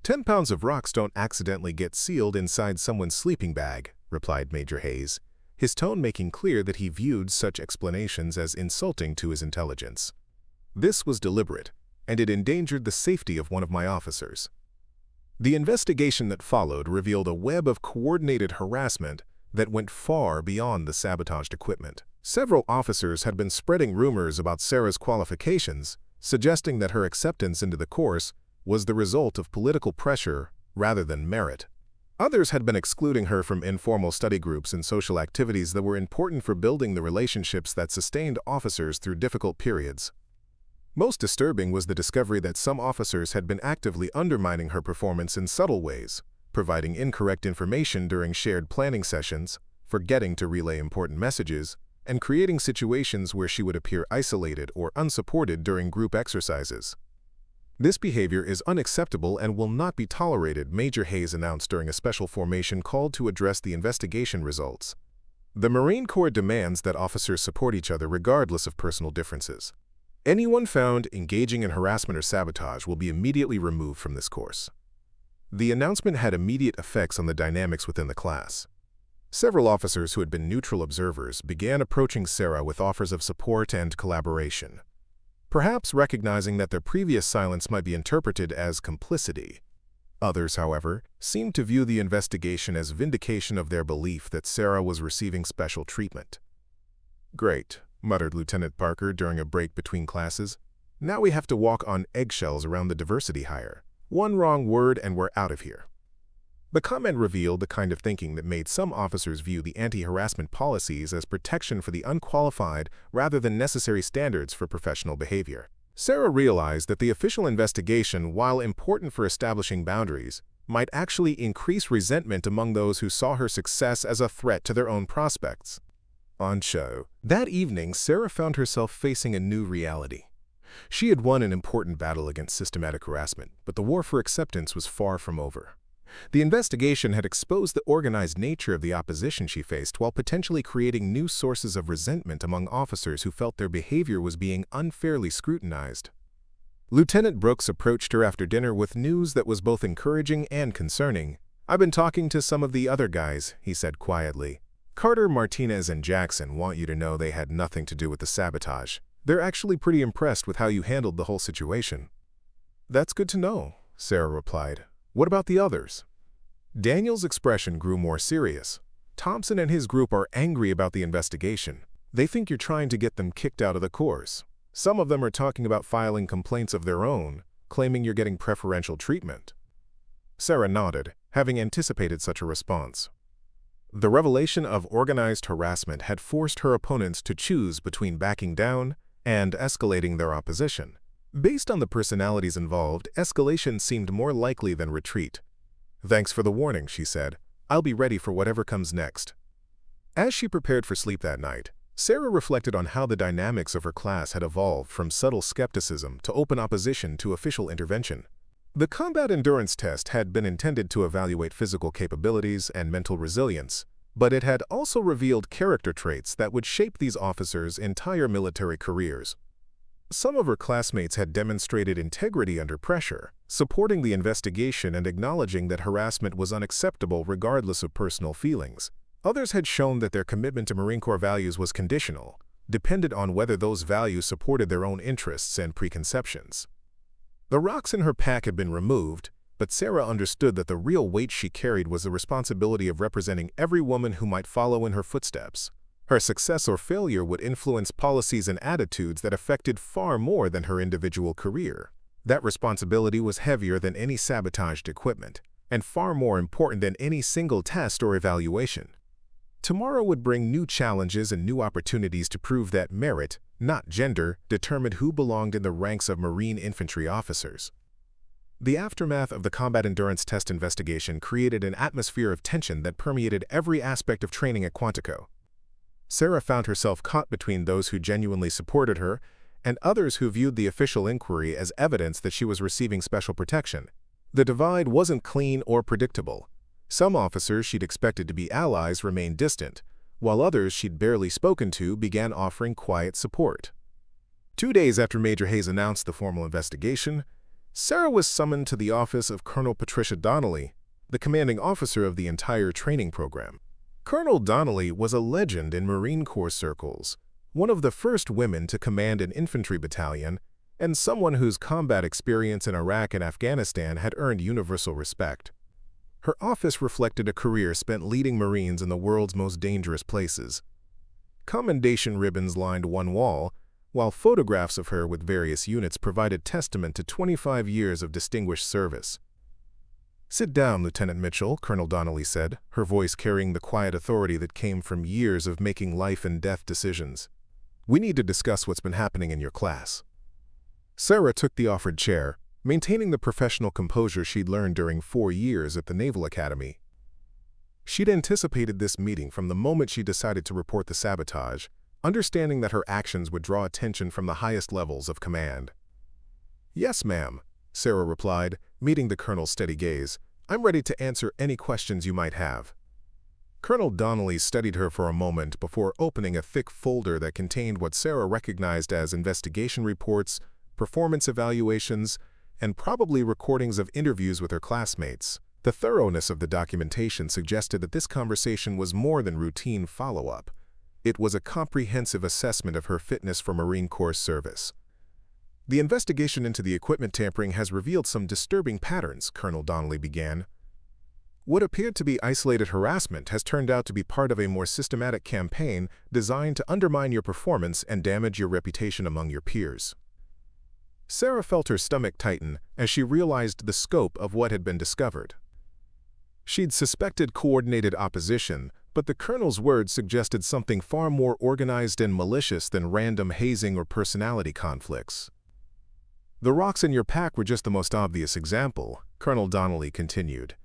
10 pounds of rocks don't accidentally get sealed inside someone's sleeping bag," replied Major Hayes, his tone making clear that he viewed such explanations as insulting to his intelligence. This was deliberate, and it endangered the safety of one of my officers. The investigation that followed revealed a web of coordinated harassment that went far beyond the sabotaged equipment. Several officers had been spreading rumors about Sarah's qualifications, suggesting that her acceptance into the course was the result of political pressure rather than merit. Others had been excluding her from informal study groups and social activities that were important for building the relationships that sustained officers through difficult periods. Most disturbing was the discovery that some officers had been actively undermining her performance in subtle ways, providing incorrect information during shared planning sessions, forgetting to relay important messages, and creating situations where she would appear isolated or unsupported during group exercises. This behavior is unacceptable and will not be tolerated, Major Hayes announced during a special formation called to address the investigation results. The Marine Corps demands that officers support each other regardless of personal differences. Anyone found engaging in harassment or sabotage will be immediately removed from this course. The announcement had immediate effects on the dynamics within the class. Several officers who had been neutral observers began approaching Sarah with offers of support and collaboration, perhaps recognizing that their previous silence might be interpreted as complicity. Others, however, seemed to view the investigation as vindication of their belief that Sarah was receiving special treatment. "Great," muttered Lieutenant Parker during a break between classes. "Now we have to walk on eggshells around the diversity hire. One wrong word and we're out of here." The comment revealed the kind of thinking that made some officers view the anti-harassment policies as protection for the unqualified rather than necessary standards for professional behavior. Sarah realized that the official investigation, while important for establishing boundaries, might actually increase resentment among those who saw her success as a threat to their own prospects. On show, that evening, Sarah found herself facing a new reality. She had won an important battle against systematic harassment, but the war for acceptance was far from over. The investigation had exposed the organized nature of the opposition she faced while potentially creating new sources of resentment among officers who felt their behavior was being unfairly scrutinized. Lieutenant Brooks approached her after dinner with news that was both encouraging and concerning. "I've been talking to some of the other guys," he said quietly. "Carter, Martinez, and Jackson want you to know they had nothing to do with the sabotage. They're actually pretty impressed with how you handled the whole situation." "That's good to know," Sarah replied. "What about the others?" Daniel's expression grew more serious. "Thompson and his group are angry about the investigation. They think you're trying to get them kicked out of the course. Some of them are talking about filing complaints of their own, claiming you're getting preferential treatment." Sarah nodded, having anticipated such a response. The revelation of organized harassment had forced her opponents to choose between backing down and escalating their opposition. Based on the personalities involved, escalation seemed more likely than retreat. "Thanks for the warning," she said. "I'll be ready for whatever comes next." As she prepared for sleep that night, Sarah reflected on how the dynamics of her class had evolved from subtle skepticism to open opposition to official intervention. The combat endurance test had been intended to evaluate physical capabilities and mental resilience, but it had also revealed character traits that would shape these officers' entire military careers. Some of her classmates had demonstrated integrity under pressure, supporting the investigation and acknowledging that harassment was unacceptable regardless of personal feelings. Others had shown that their commitment to Marine Corps values was conditional, dependent on whether those values supported their own interests and preconceptions. The rocks in her pack had been removed, but Sarah understood that the real weight she carried was the responsibility of representing every woman who might follow in her footsteps. Her success or failure would influence policies and attitudes that affected far more than her individual career. That responsibility was heavier than any sabotaged equipment, and far more important than any single test or evaluation. Tomorrow would bring new challenges and new opportunities to prove that merit, not gender, determined who belonged in the ranks of Marine infantry officers. The aftermath of the combat endurance test investigation created an atmosphere of tension that permeated every aspect of training at Quantico. Sarah found herself caught between those who genuinely supported her and others who viewed the official inquiry as evidence that she was receiving special protection. The divide wasn't clean or predictable. Some officers she'd expected to be allies remained distant, while others she'd barely spoken to began offering quiet support. 2 days after Major Hayes announced the formal investigation, Sarah was summoned to the office of Colonel Patricia Donnelly, the commanding officer of the entire training program. Colonel Donnelly was a legend in Marine Corps circles, one of the first women to command an infantry battalion, and someone whose combat experience in Iraq and Afghanistan had earned universal respect. Her office reflected a career spent leading Marines in the world's most dangerous places. Commendation ribbons lined one wall, while photographs of her with various units provided testament to 25 years of distinguished service. "Sit down, Lieutenant Mitchell," Colonel Donnelly said, her voice carrying the quiet authority that came from years of making life-and-death decisions. "We need to discuss what's been happening in your class." Sarah took the offered chair, maintaining the professional composure she'd learned during 4 years at the Naval Academy. She'd anticipated this meeting from the moment she decided to report the sabotage, understanding that her actions would draw attention from the highest levels of command. "Yes, ma'am," Sarah replied, meeting the colonel's steady gaze. "I'm ready to answer any questions you might have." Colonel Donnelly studied her for a moment before opening a thick folder that contained what Sarah recognized as investigation reports, performance evaluations, and probably recordings of interviews with her classmates. The thoroughness of the documentation suggested that this conversation was more than routine follow-up. It was a comprehensive assessment of her fitness for Marine Corps service. "The investigation into the equipment tampering has revealed some disturbing patterns," Colonel Donnelly began. "What appeared to be isolated harassment has turned out to be part of a more systematic campaign designed to undermine your performance and damage your reputation among your peers." Sarah felt her stomach tighten as she realized the scope of what had been discovered. She'd suspected coordinated opposition, but the colonel's words suggested something far more organized and malicious than random hazing or personality conflicts. "The rocks in your pack were just the most obvious example," Colonel Donnelly continued.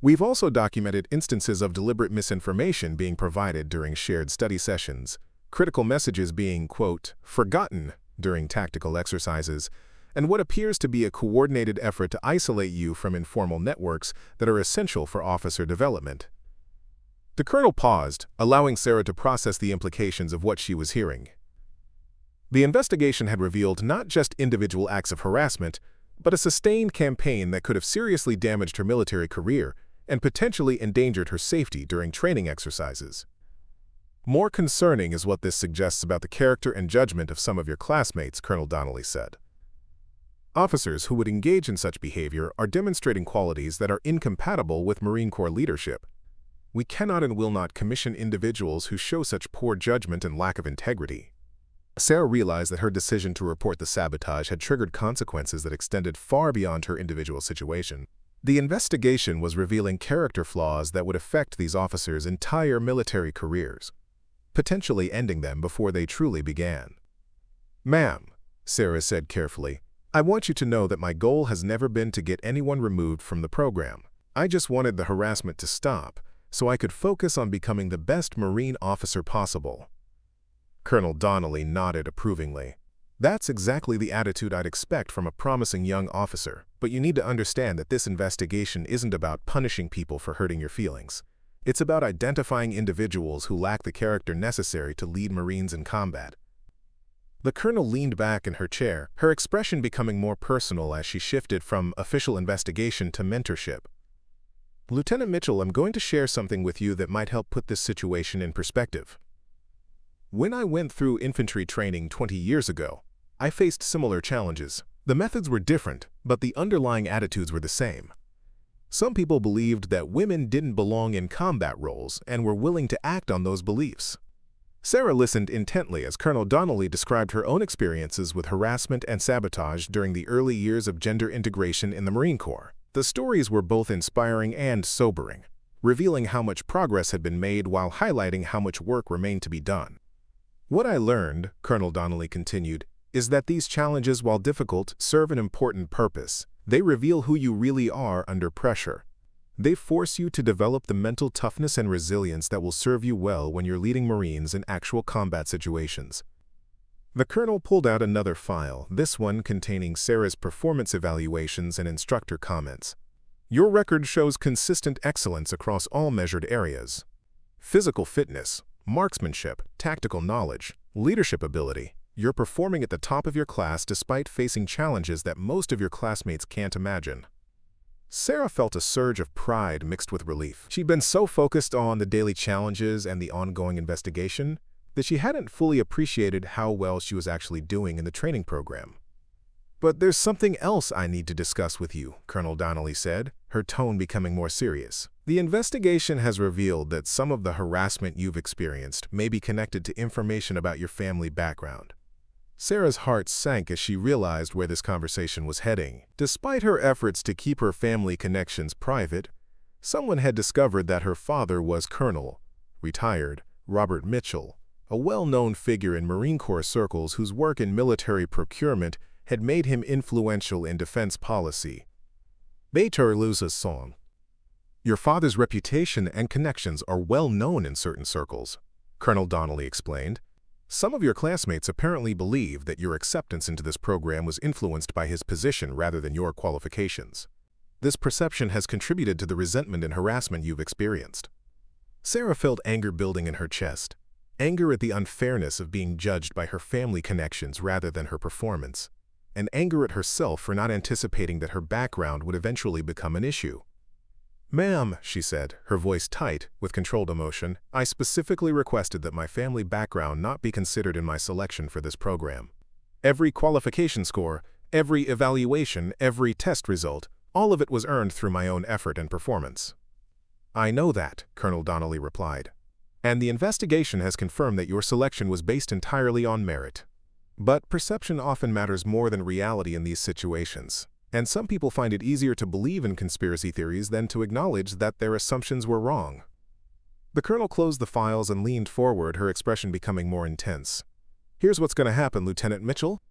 "We've also documented instances of deliberate misinformation being provided during shared study sessions, critical messages being, quote, forgotten during tactical exercises, and what appears to be a coordinated effort to isolate you from informal networks that are essential for officer development." The colonel paused, allowing Sarah to process the implications of what she was hearing. The investigation had revealed not just individual acts of harassment, but a sustained campaign that could have seriously damaged her military career and potentially endangered her safety during training exercises. "More concerning is what this suggests about the character and judgment of some of your classmates," Colonel Donnelly said. "Officers who would engage in such behavior are demonstrating qualities that are incompatible with Marine Corps leadership. We cannot and will not commission individuals who show such poor judgment and lack of integrity." Sarah realized that her decision to report the sabotage had triggered consequences that extended far beyond her individual situation. The investigation was revealing character flaws that would affect these officers' entire military careers, potentially ending them before they truly began. "Ma'am," Sarah said carefully, "I want you to know that my goal has never been to get anyone removed from the program. I just wanted the harassment to stop, so I could focus on becoming the best Marine officer possible." Colonel Donnelly nodded approvingly. "That's exactly the attitude I'd expect from a promising young officer, but you need to understand that this investigation isn't about punishing people for hurting your feelings. It's about identifying individuals who lack the character necessary to lead Marines in combat." The colonel leaned back in her chair, her expression becoming more personal as she shifted from official investigation to mentorship. "Lieutenant Mitchell, I'm going to share something with you that might help put this situation in perspective. When I went through infantry training 20 years ago, I faced similar challenges. The methods were different, but the underlying attitudes were the same. Some people believed that women didn't belong in combat roles and were willing to act on those beliefs." Sarah listened intently as Colonel Donnelly described her own experiences with harassment and sabotage during the early years of gender integration in the Marine Corps. The stories were both inspiring and sobering, revealing how much progress had been made while highlighting how much work remained to be done. "What I learned," Colonel Donnelly continued, "is that these challenges, while difficult, serve an important purpose. They reveal who you really are under pressure. They force you to develop the mental toughness and resilience that will serve you well when you're leading Marines in actual combat situations." The colonel pulled out another file, this one containing Sarah's performance evaluations and instructor comments. "Your record shows consistent excellence across all measured areas. Physical fitness, marksmanship, tactical knowledge, leadership ability. You're performing at the top of your class despite facing challenges that most of your classmates can't imagine." Sarah felt a surge of pride mixed with relief. She'd been so focused on the daily challenges and the ongoing investigation that she hadn't fully appreciated how well she was actually doing in the training program. "But there's something else I need to discuss with you," Colonel Donnelly said, her tone becoming more serious. "The investigation has revealed that some of the harassment you've experienced may be connected to information about your family background." Sarah's heart sank as she realized where this conversation was heading. Despite her efforts to keep her family connections private, someone had discovered that her father was Colonel, retired, Robert Mitchell, a well-known figure in Marine Corps circles whose work in military procurement had made him influential in defense policy. Beethoven's song. "Your father's reputation and connections are well known in certain circles," Colonel Donnelly explained. "Some of your classmates apparently believe that your acceptance into this program was influenced by his position rather than your qualifications. This perception has contributed to the resentment and harassment you've experienced." Sarah felt anger building in her chest, anger at the unfairness of being judged by her family connections rather than her performance, and anger at herself for not anticipating that her background would eventually become an issue. "Ma'am," she said, her voice tight, with controlled emotion, "I specifically requested that my family background not be considered in my selection for this program. Every qualification score, every evaluation, every test result, all of it was earned through my own effort and performance." "I know that," Colonel Donnelly replied, "and the investigation has confirmed that your selection was based entirely on merit. But perception often matters more than reality in these situations. And some people find it easier to believe in conspiracy theories than to acknowledge that their assumptions were wrong." The colonel closed the files and leaned forward, her expression becoming more intense. "Here's what's going to happen, Lieutenant Mitchell.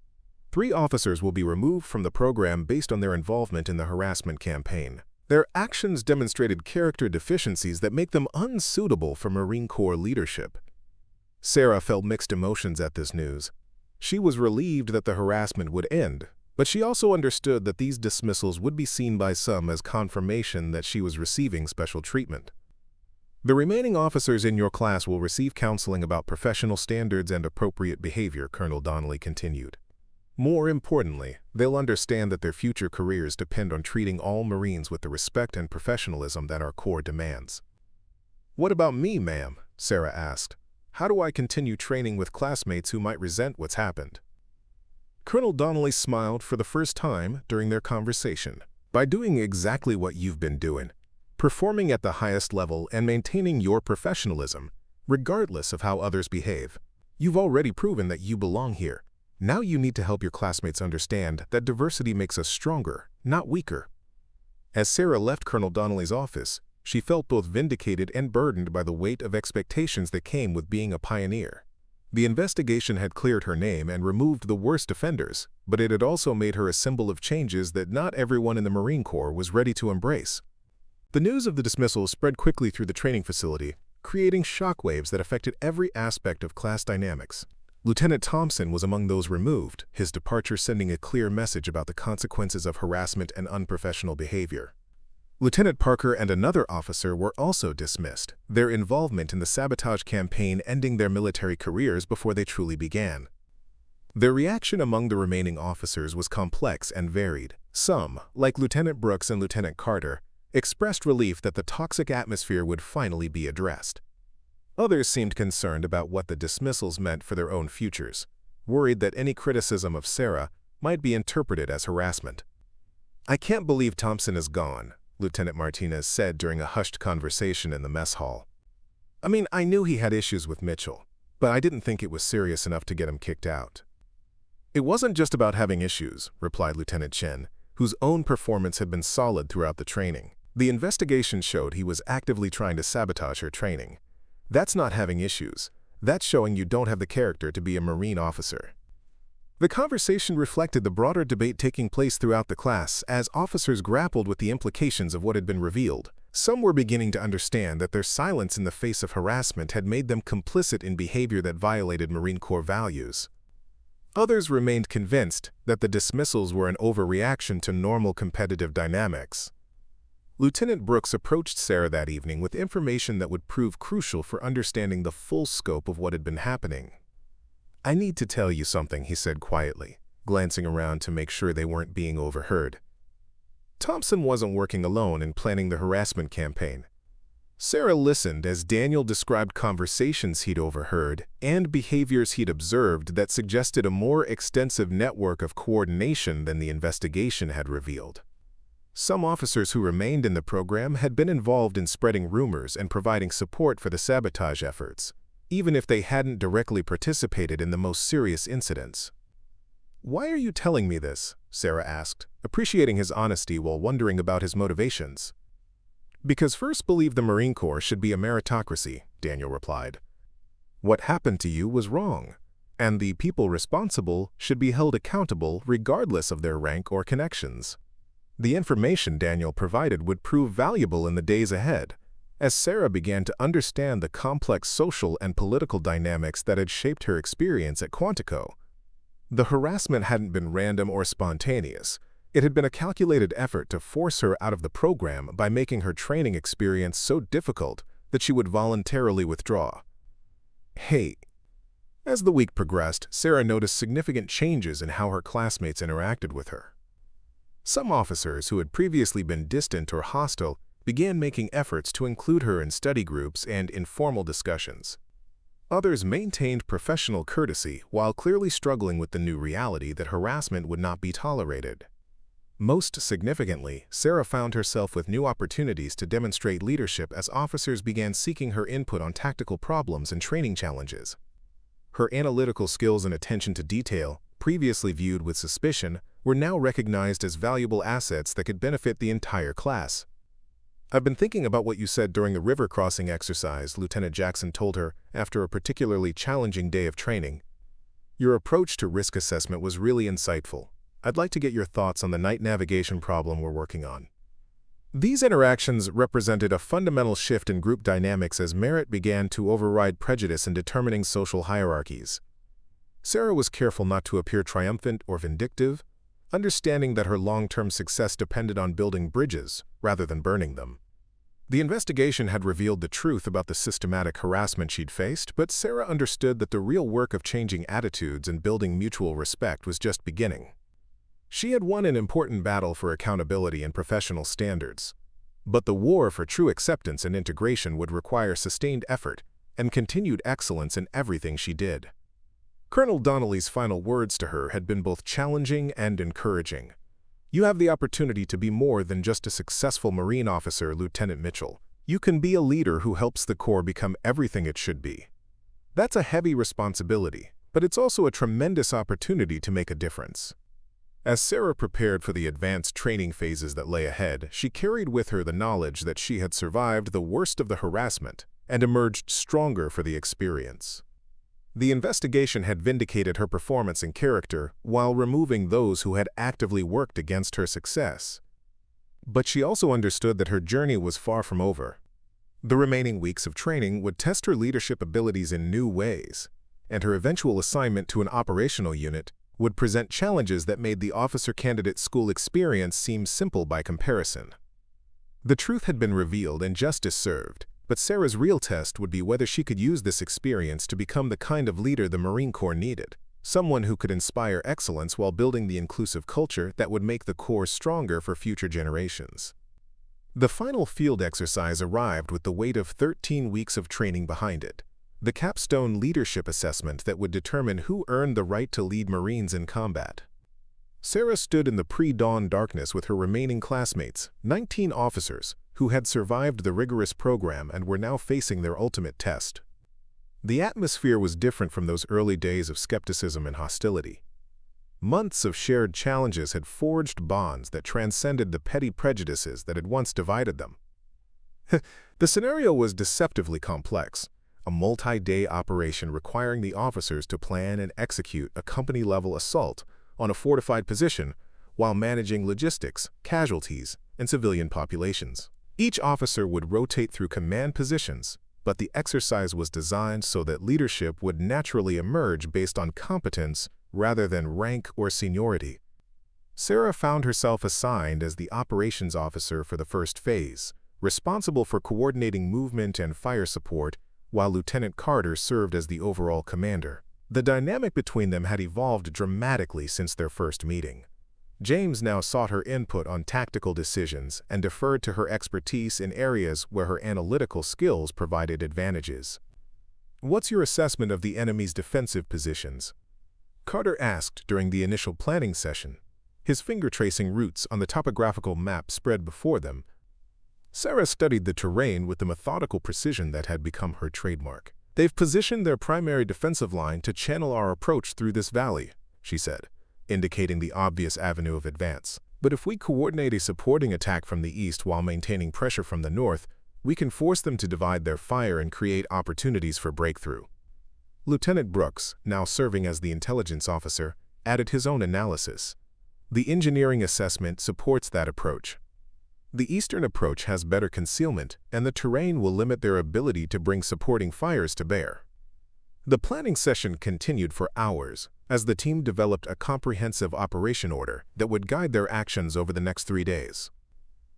3 officers will be removed from the program based on their involvement in the harassment campaign. Their actions demonstrated character deficiencies that make them unsuitable for Marine Corps leadership." Sarah felt mixed emotions at this news. She was relieved that the harassment would end, but she also understood that these dismissals would be seen by some as confirmation that she was receiving special treatment. "The remaining officers in your class will receive counseling about professional standards and appropriate behavior," Colonel Donnelly continued. "More importantly, they'll understand that their future careers depend on treating all Marines with the respect and professionalism that our Corps demands." "What about me, ma'am?" Sarah asked. "How do I continue training with classmates who might resent what's happened?" Colonel Donnelly smiled for the first time during their conversation. "By doing exactly what you've been doing, performing at the highest level and maintaining your professionalism, regardless of how others behave, you've already proven that you belong here. Now you need to help your classmates understand that diversity makes us stronger, not weaker." As Sarah left Colonel Donnelly's office, she felt both vindicated and burdened by the weight of expectations that came with being a pioneer. The investigation had cleared her name and removed the worst offenders, but it had also made her a symbol of changes that not everyone in the Marine Corps was ready to embrace. The news of the dismissal spread quickly through the training facility, creating shockwaves that affected every aspect of class dynamics. Lieutenant Thompson was among those removed, his departure sending a clear message about the consequences of harassment and unprofessional behavior. Lieutenant Parker and another officer were also dismissed, their involvement in the sabotage campaign ending their military careers before they truly began. Their reaction among the remaining officers was complex and varied. Some, like Lieutenant Brooks and Lieutenant Carter, expressed relief that the toxic atmosphere would finally be addressed. Others seemed concerned about what the dismissals meant for their own futures, worried that any criticism of Sarah might be interpreted as harassment. "I can't believe Thompson is gone," Lieutenant Martinez said during a hushed conversation in the mess hall. "I mean, I knew he had issues with Mitchell, but I didn't think it was serious enough to get him kicked out." "It wasn't just about having issues," replied Lieutenant Chen, whose own performance had been solid throughout the training. "The investigation showed he was actively trying to sabotage her training. That's not having issues. That's showing you don't have the character to be a Marine officer." The conversation reflected the broader debate taking place throughout the class as officers grappled with the implications of what had been revealed. Some were beginning to understand that their silence in the face of harassment had made them complicit in behavior that violated Marine Corps values. Others remained convinced that the dismissals were an overreaction to normal competitive dynamics. Lieutenant Brooks approached Sarah that evening with information that would prove crucial for understanding the full scope of what had been happening. "I need to tell you something," he said quietly, glancing around to make sure they weren't being overheard. Thompson wasn't working alone in planning the harassment campaign. Sarah listened as Daniel described conversations he'd overheard and behaviors he'd observed that suggested a more extensive network of coordination than the investigation had revealed. Some officers who remained in the program had been involved in spreading rumors and providing support for the sabotage efforts, even if they hadn't directly participated in the most serious incidents. "Why are you telling me this?" Sarah asked, appreciating his honesty while wondering about his motivations. "Because first believe the Marine Corps should be a meritocracy," Daniel replied. "What happened to you was wrong, and the people responsible should be held accountable regardless of their rank or connections." The information Daniel provided would prove valuable in the days ahead, as Sarah began to understand the complex social and political dynamics that had shaped her experience at Quantico. The harassment hadn't been random or spontaneous. It had been a calculated effort to force her out of the program by making her training experience so difficult that she would voluntarily withdraw. "Hey." As the week progressed, Sarah noticed significant changes in how her classmates interacted with her. Some officers who had previously been distant or hostile began making efforts to include her in study groups and informal discussions. Others maintained professional courtesy while clearly struggling with the new reality that harassment would not be tolerated. Most significantly, Sarah found herself with new opportunities to demonstrate leadership as officers began seeking her input on tactical problems and training challenges. Her analytical skills and attention to detail, previously viewed with suspicion, were now recognized as valuable assets that could benefit the entire class. "I've been thinking about what you said during the river crossing exercise," Lieutenant Jackson told her after a particularly challenging day of training. "Your approach to risk assessment was really insightful. I'd like to get your thoughts on the night navigation problem we're working on." These interactions represented a fundamental shift in group dynamics as merit began to override prejudice in determining social hierarchies. Sarah was careful not to appear triumphant or vindictive, understanding that her long-term success depended on building bridges rather than burning them. The investigation had revealed the truth about the systematic harassment she'd faced, but Sarah understood that the real work of changing attitudes and building mutual respect was just beginning. She had won an important battle for accountability and professional standards, but the war for true acceptance and integration would require sustained effort and continued excellence in everything she did. Colonel Donnelly's final words to her had been both challenging and encouraging. "You have the opportunity to be more than just a successful Marine officer, Lieutenant Mitchell. You can be a leader who helps the Corps become everything it should be. That's a heavy responsibility, but it's also a tremendous opportunity to make a difference." As Sarah prepared for the advanced training phases that lay ahead, she carried with her the knowledge that she had survived the worst of the harassment and emerged stronger for the experience. The investigation had vindicated her performance and character while removing those who had actively worked against her success. But she also understood that her journey was far from over. The remaining weeks of training would test her leadership abilities in new ways, and her eventual assignment to an operational unit would present challenges that made the officer candidate school experience seem simple by comparison. The truth had been revealed and justice served, but Sarah's real test would be whether she could use this experience to become the kind of leader the Marine Corps needed, someone who could inspire excellence while building the inclusive culture that would make the Corps stronger for future generations. The final field exercise arrived with the weight of 13 weeks of training behind it, the capstone leadership assessment that would determine who earned the right to lead Marines in combat. Sarah stood in the pre-dawn darkness with her remaining classmates, 19 officers, who had survived the rigorous program and were now facing their ultimate test. The atmosphere was different from those early days of skepticism and hostility. Months of shared challenges had forged bonds that transcended the petty prejudices that had once divided them. The scenario was deceptively complex. A multi-day operation requiring the officers to plan and execute a company-level assault on a fortified position while managing logistics, casualties, and civilian populations. Each officer would rotate through command positions, but the exercise was designed so that leadership would naturally emerge based on competence rather than rank or seniority. Sarah found herself assigned as the operations officer for the first phase, responsible for coordinating movement and fire support, while Lieutenant Carter served as the overall commander. The dynamic between them had evolved dramatically since their first meeting. James now sought her input on tactical decisions and deferred to her expertise in areas where her analytical skills provided advantages. "What's your assessment of the enemy's defensive positions?" Carter asked during the initial planning session, his finger tracing routes on the topographical map spread before them. Sarah studied the terrain with the methodical precision that had become her trademark. "They've positioned their primary defensive line to channel our approach through this valley," she said, indicating the obvious avenue of advance. "But if we coordinate a supporting attack from the east while maintaining pressure from the north, we can force them to divide their fire and create opportunities for breakthrough." Lieutenant Brooks, now serving as the intelligence officer, added his own analysis. "The engineering assessment supports that approach. The eastern approach has better concealment, and the terrain will limit their ability to bring supporting fires to bear." The planning session continued for hours as the team developed a comprehensive operation order that would guide their actions over the next 3 days.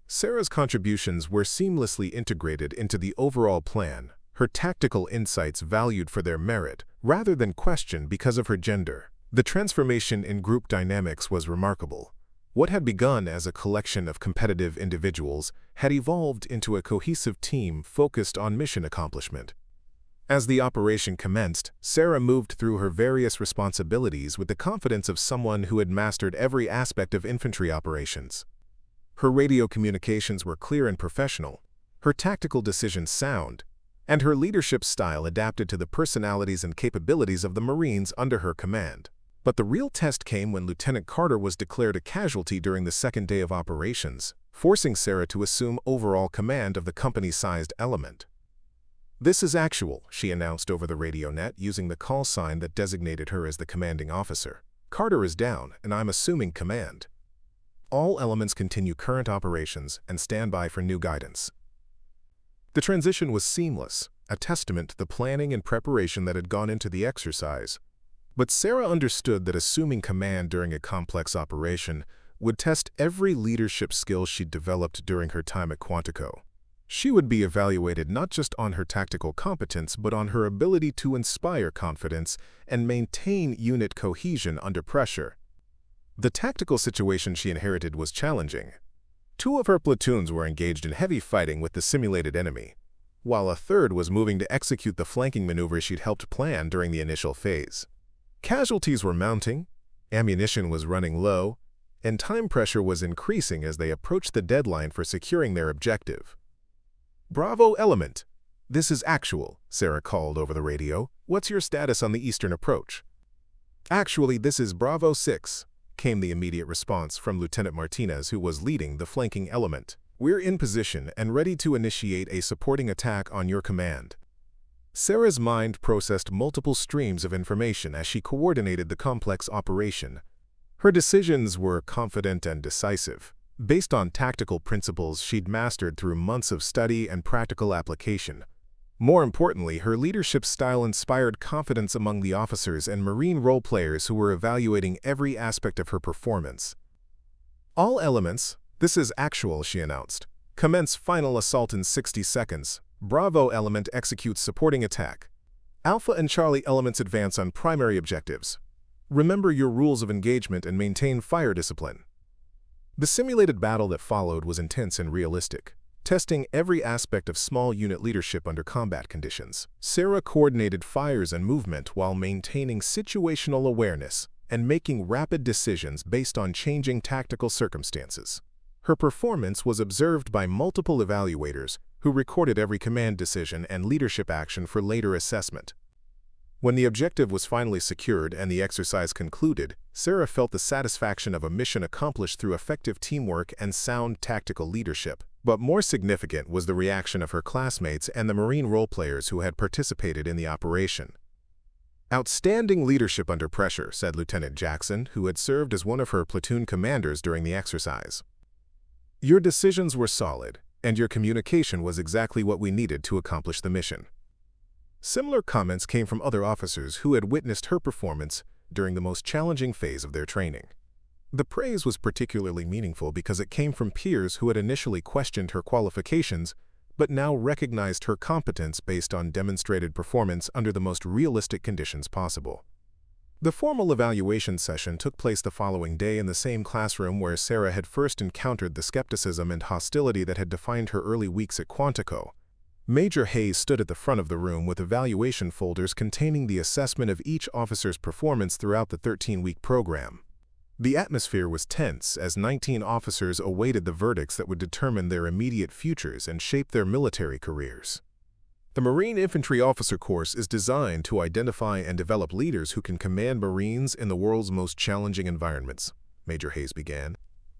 Sarah's contributions were seamlessly integrated into the overall plan, her tactical insights valued for their merit rather than questioned because of her gender. The transformation in group dynamics was remarkable. What had begun as a collection of competitive individuals had evolved into a cohesive team focused on mission accomplishment. As the operation commenced, Sarah moved through her various responsibilities with the confidence of someone who had mastered every aspect of infantry operations. Her radio communications were clear and professional, her tactical decisions sound, and her leadership style adapted to the personalities and capabilities of the Marines under her command. But the real test came when Lieutenant Carter was declared a casualty during the second day of operations, forcing Sarah to assume overall command of the company-sized element. "This is actual," she announced over the radio net using the call sign that designated her as the commanding officer. "Carter is down, and I'm assuming command. All elements continue current operations and stand by for new guidance." The transition was seamless, a testament to the planning and preparation that had gone into the exercise. But Sarah understood that assuming command during a complex operation would test every leadership skill she'd developed during her time at Quantico. She would be evaluated not just on her tactical competence, but on her ability to inspire confidence and maintain unit cohesion under pressure. The tactical situation she inherited was challenging. 2 of her platoons were engaged in heavy fighting with the simulated enemy, while a third was moving to execute the flanking maneuver she'd helped plan during the initial phase. Casualties were mounting, ammunition was running low, and time pressure was increasing as they approached the deadline for securing their objective. "Bravo element, this is actual," Sarah called over the radio. "What's your status on the eastern approach?" "Actually, this is Bravo 6, came the immediate response from Lieutenant Martinez, who was leading the flanking element. "We're in position and ready to initiate a supporting attack on your command." Sarah's mind processed multiple streams of information as she coordinated the complex operation. Her decisions were confident and decisive, based on tactical principles she'd mastered through months of study and practical application. More importantly, her leadership style inspired confidence among the officers and Marine role players who were evaluating every aspect of her performance. "All elements, this is actual," she announced. "Commence final assault in 60 seconds. Bravo element executes supporting attack. Alpha and Charlie elements advance on primary objectives. Remember your rules of engagement and maintain fire discipline." The simulated battle that followed was intense and realistic, testing every aspect of small unit leadership under combat conditions. Sarah coordinated fires and movement while maintaining situational awareness and making rapid decisions based on changing tactical circumstances. Her performance was observed by multiple evaluators who recorded every command decision and leadership action for later assessment. When the objective was finally secured and the exercise concluded, Sarah felt the satisfaction of a mission accomplished through effective teamwork and sound tactical leadership. But more significant was the reaction of her classmates and the Marine role players who had participated in the operation. "Outstanding leadership under pressure," said Lieutenant Jackson, who had served as one of her platoon commanders during the exercise. "Your decisions were solid, and your communication was exactly what we needed to accomplish the mission." Similar comments came from other officers who had witnessed her performance during the most challenging phase of their training. The praise was particularly meaningful because it came from peers who had initially questioned her qualifications, but now recognized her competence based on demonstrated performance under the most realistic conditions possible. The formal evaluation session took place the following day in the same classroom where Sarah had first encountered the skepticism and hostility that had defined her early weeks at Quantico. Major Hayes stood at the front of the room with evaluation folders containing the assessment of each officer's performance throughout the 13-week program. The atmosphere was tense as 19 officers awaited the verdicts that would determine their immediate futures and shape their military careers. The Marine Infantry Officer course is designed to identify and develop leaders who can command Marines in the world's most challenging environments, Major Hayes began.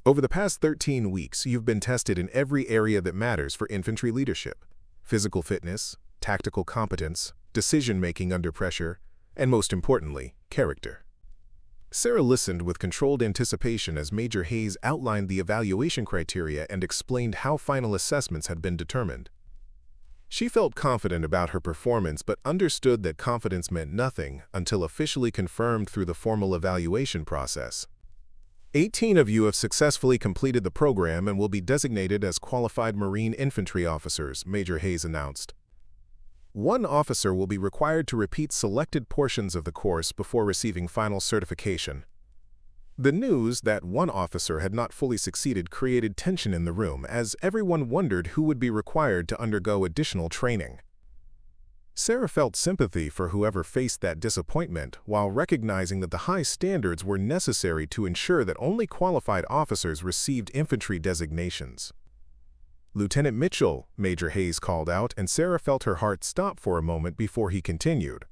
Over the past 13 weeks, you've been tested in every area that matters for infantry leadership: physical fitness, tactical competence, decision-making under pressure, and most importantly, character. Sarah listened with controlled anticipation as Major Hayes outlined the evaluation criteria and explained how final assessments had been determined. She felt confident about her performance but understood that confidence meant nothing until officially confirmed through the formal evaluation process. 18 of you have successfully completed the program and will be designated as qualified Marine infantry officers, Major Hayes announced. One officer will be required to repeat selected portions of the course before receiving final certification. The news that one officer had not fully succeeded created tension in the room as everyone wondered who would be required to undergo additional training. Sarah felt sympathy for whoever faced that disappointment while recognizing that the high standards were necessary to ensure that only qualified officers received infantry designations. "Lieutenant Mitchell," Major Hayes called out, and Sarah felt her heart stop for a moment before he continued.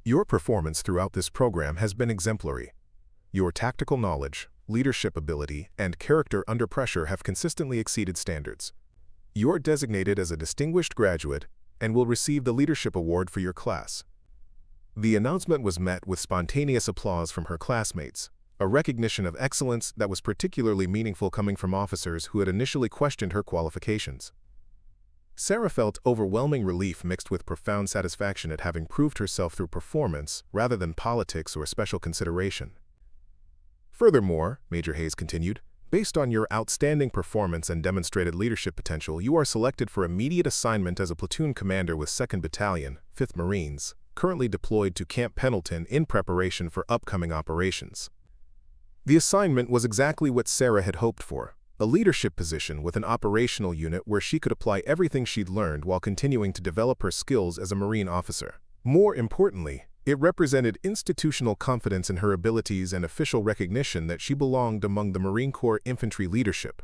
"Your performance throughout this program has been exemplary. Your tactical knowledge, leadership ability, and character under pressure have consistently exceeded standards. You are designated as a distinguished graduate and will receive the Leadership Award for your class." The announcement was met with spontaneous applause from her classmates, a recognition of excellence that was particularly meaningful coming from officers who had initially questioned her qualifications. Sarah felt overwhelming relief mixed with profound satisfaction at having proved herself through performance rather than politics or special consideration. "Furthermore," Major Hayes continued, "based on your outstanding performance and demonstrated leadership potential, you are selected for immediate assignment as a platoon commander with 2nd Battalion, 5th Marines, currently deployed to Camp Pendleton in preparation for upcoming operations." The assignment was exactly what Sarah had hoped for, a leadership position with an operational unit where she could apply everything she'd learned while continuing to develop her skills as a Marine officer. More importantly, it represented institutional confidence in her abilities and official recognition that she belonged among the Marine Corps infantry leadership.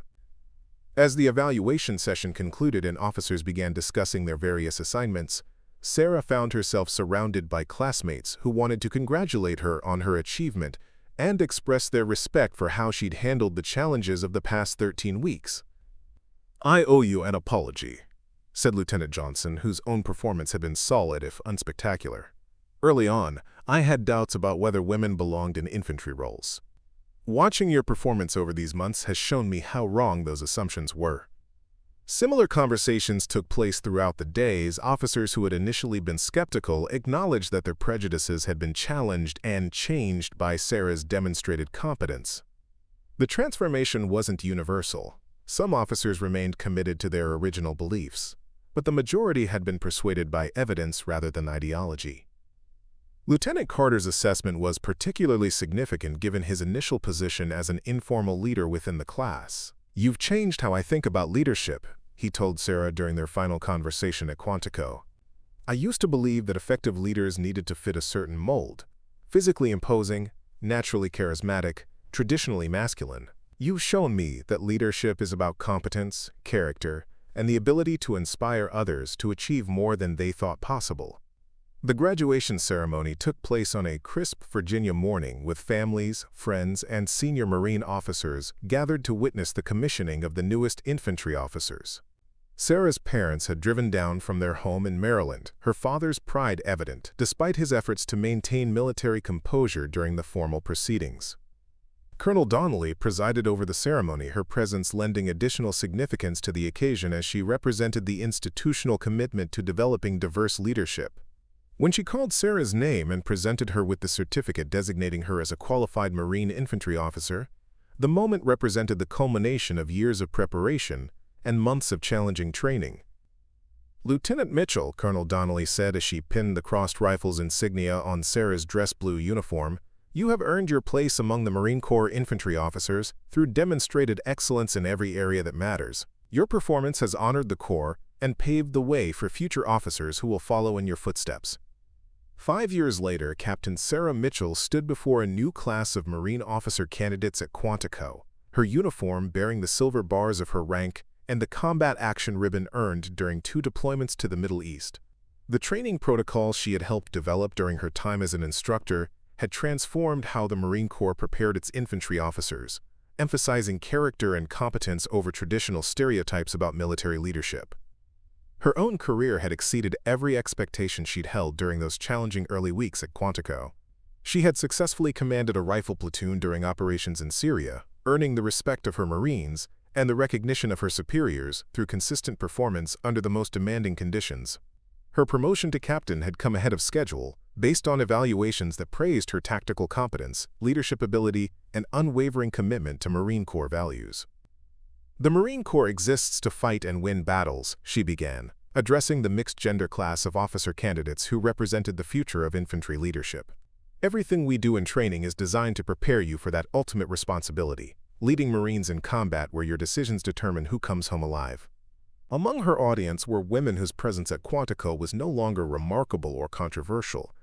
As the evaluation session concluded and officers began discussing their various assignments, Sarah found herself surrounded by classmates who wanted to congratulate her on her achievement and express their respect for how she'd handled the challenges of the past 13 weeks. "I owe you an apology," said Lieutenant Johnson, whose own performance had been solid if unspectacular. "Early on, I had doubts about whether women belonged in infantry roles. Watching your performance over these months has shown me how wrong those assumptions were." Similar conversations took place throughout the day as officers who had initially been skeptical acknowledged that their prejudices had been challenged and changed by Sarah's demonstrated competence. The transformation wasn't universal. Some officers remained committed to their original beliefs, but the majority had been persuaded by evidence rather than ideology. Lieutenant Carter's assessment was particularly significant given his initial position as an informal leader within the class. "You've changed how I think about leadership," he told Sarah during their final conversation at Quantico. "I used to believe that effective leaders needed to fit a certain mold: physically imposing, naturally charismatic, traditionally masculine. You've shown me that leadership is about competence, character, and the ability to inspire others to achieve more than they thought possible." The graduation ceremony took place on a crisp Virginia morning with families, friends, and senior Marine officers gathered to witness the commissioning of the newest infantry officers. Sarah's parents had driven down from their home in Maryland, her father's pride evident, despite his efforts to maintain military composure during the formal proceedings. Colonel Donnelly presided over the ceremony, her presence lending additional significance to the occasion as she represented the institutional commitment to developing diverse leadership. When she called Sarah's name and presented her with the certificate designating her as a qualified Marine infantry officer, the moment represented the culmination of years of preparation and months of challenging training. "Lieutenant Mitchell," Colonel Donnelly said as she pinned the crossed rifles insignia on Sarah's dress blue uniform, You have earned your place among the Marine Corps infantry officers through demonstrated excellence in every area that matters. Your performance has honored the Corps and paved the way for future officers who will follow in your footsteps. 5 years later, Captain Sarah Mitchell stood before a new class of Marine officer candidates at Quantico, her uniform bearing the silver bars of her rank and the combat action ribbon earned during 2 deployments to the Middle East. The training protocols she had helped develop during her time as an instructor had transformed how the Marine Corps prepared its infantry officers, emphasizing character and competence over traditional stereotypes about military leadership. Her own career had exceeded every expectation she'd held during those challenging early weeks at Quantico. She had successfully commanded a rifle platoon during operations in Syria, earning the respect of her Marines and the recognition of her superiors through consistent performance under the most demanding conditions. Her promotion to captain had come ahead of schedule, based on evaluations that praised her tactical competence, leadership ability, and unwavering commitment to Marine Corps values. The Marine Corps exists to fight and win battles, she began, addressing the mixed-gender class of officer candidates who represented the future of infantry leadership. Everything we do in training is designed to prepare you for that ultimate responsibility, leading Marines in combat where your decisions determine who comes home alive. Among her audience were women whose presence at Quantico was no longer remarkable or controversial,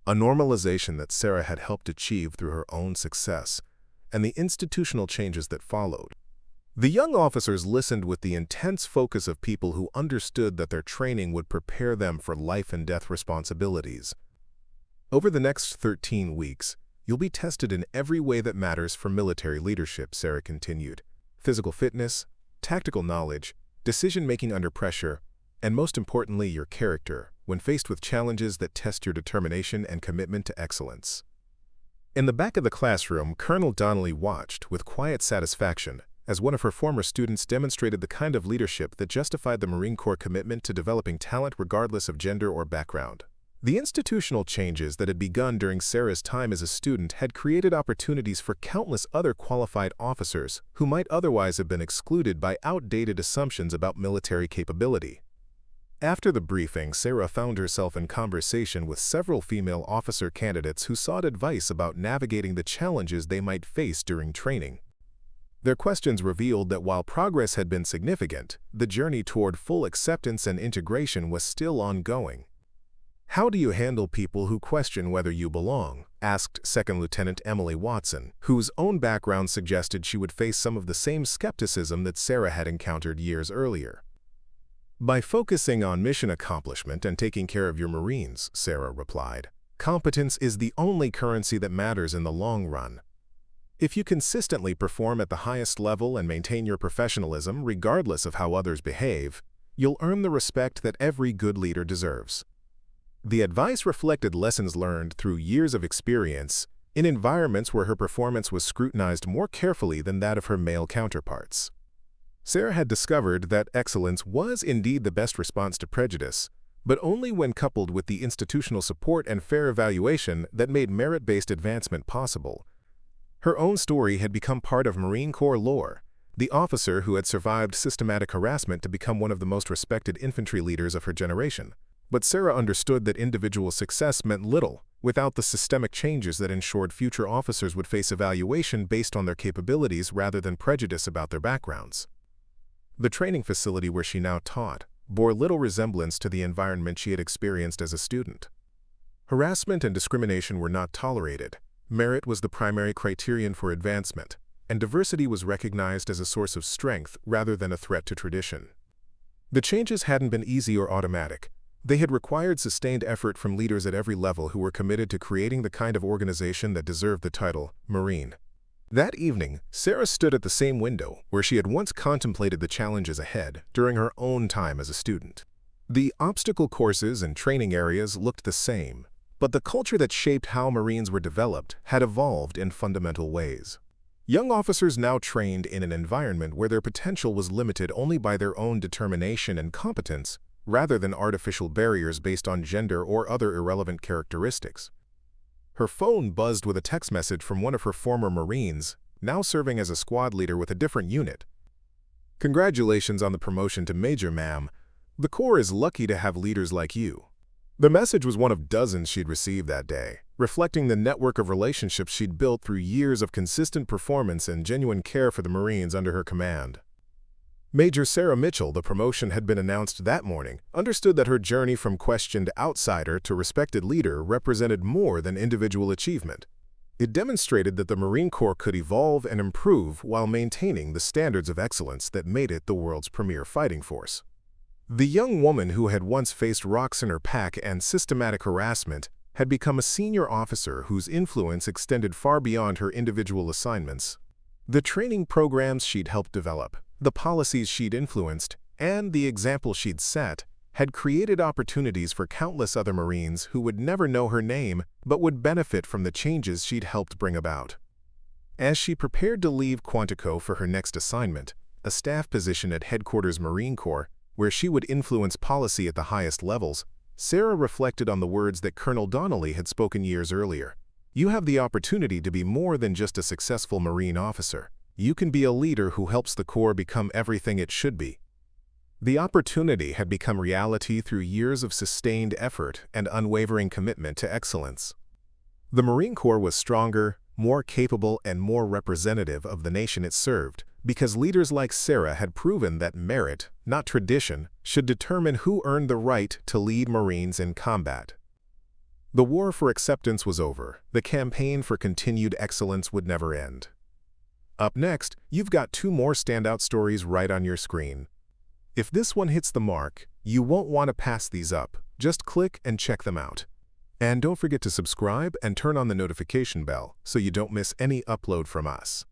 a normalization that Sarah had helped achieve through her own success and the institutional changes that followed. The young officers listened with the intense focus of people who understood that their training would prepare them for life-and-death responsibilities. Over the next 13 weeks, you'll be tested in every way that matters for military leadership, Sarah continued. Physical fitness, tactical knowledge, decision-making under pressure, and most importantly, your character, when faced with challenges that test your determination and commitment to excellence. In the back of the classroom, Colonel Donnelly watched with quiet satisfaction as one of her former students demonstrated the kind of leadership that justified the Marine Corps' commitment to developing talent regardless of gender or background. The institutional changes that had begun during Sarah's time as a student had created opportunities for countless other qualified officers who might otherwise have been excluded by outdated assumptions about military capability. After the briefing, Sarah found herself in conversation with several female officer candidates who sought advice about navigating the challenges they might face during training. Their questions revealed that while progress had been significant, the journey toward full acceptance and integration was still ongoing. "How do you handle people who question whether you belong?" asked Second Lieutenant Emily Watson, whose own background suggested she would face some of the same skepticism that Sarah had encountered years earlier. "By focusing on mission accomplishment and taking care of your Marines," Sarah replied. "Competence is the only currency that matters in the long run. If you consistently perform at the highest level and maintain your professionalism regardless of how others behave, you'll earn the respect that every good leader deserves." The advice reflected lessons learned through years of experience in environments where her performance was scrutinized more carefully than that of her male counterparts. Sarah had discovered that excellence was indeed the best response to prejudice, but only when coupled with the institutional support and fair evaluation that made merit-based advancement possible. Her own story had become part of Marine Corps lore, the officer who had survived systematic harassment to become one of the most respected infantry leaders of her generation. But Sarah understood that individual success meant little without the systemic changes that ensured future officers would face evaluation based on their capabilities rather than prejudice about their backgrounds. The training facility where she now taught bore little resemblance to the environment she had experienced as a student. Harassment and discrimination were not tolerated, merit was the primary criterion for advancement, and diversity was recognized as a source of strength rather than a threat to tradition. The changes hadn't been easy or automatic. They had required sustained effort from leaders at every level who were committed to creating the kind of organization that deserved the title Marine. That evening, Sarah stood at the same window where she had once contemplated the challenges ahead during her own time as a student. The obstacle courses and training areas looked the same, but the culture that shaped how Marines were developed had evolved in fundamental ways. Young officers now trained in an environment where their potential was limited only by their own determination and competence, rather than artificial barriers based on gender or other irrelevant characteristics. Her phone buzzed with a text message from one of her former Marines, now serving as a squad leader with a different unit. "Congratulations on the promotion to Major, ma'am. The Corps is lucky to have leaders like you." The message was one of dozens she'd received that day, reflecting the network of relationships she'd built through years of consistent performance and genuine care for the Marines under her command. Major Sarah Mitchell, the promotion had been announced that morning, understood that her journey from questioned outsider to respected leader represented more than individual achievement. It demonstrated that the Marine Corps could evolve and improve while maintaining the standards of excellence that made it the world's premier fighting force. The young woman who had once faced rocks in her pack and systematic harassment had become a senior officer whose influence extended far beyond her individual assignments. The training programs she'd helped develop, the policies she'd influenced, and the example she'd set had created opportunities for countless other Marines who would never know her name but would benefit from the changes she'd helped bring about. As she prepared to leave Quantico for her next assignment, a staff position at Headquarters Marine Corps, where she would influence policy at the highest levels, Sarah reflected on the words that Colonel Donnelly had spoken years earlier. You have the opportunity to be more than just a successful Marine officer. You can be a leader who helps the Corps become everything it should be. The opportunity had become reality through years of sustained effort and unwavering commitment to excellence. The Marine Corps was stronger, more capable, and more representative of the nation it served, because leaders like Sarah had proven that merit, not tradition, should determine who earned the right to lead Marines in combat. The war for acceptance was over. The campaign for continued excellence would never end. Up next, you've got two more standout stories right on your screen. If this one hits the mark, you won't want to pass these up. Just click and check them out. And don't forget to subscribe and turn on the notification bell so you don't miss any upload from us.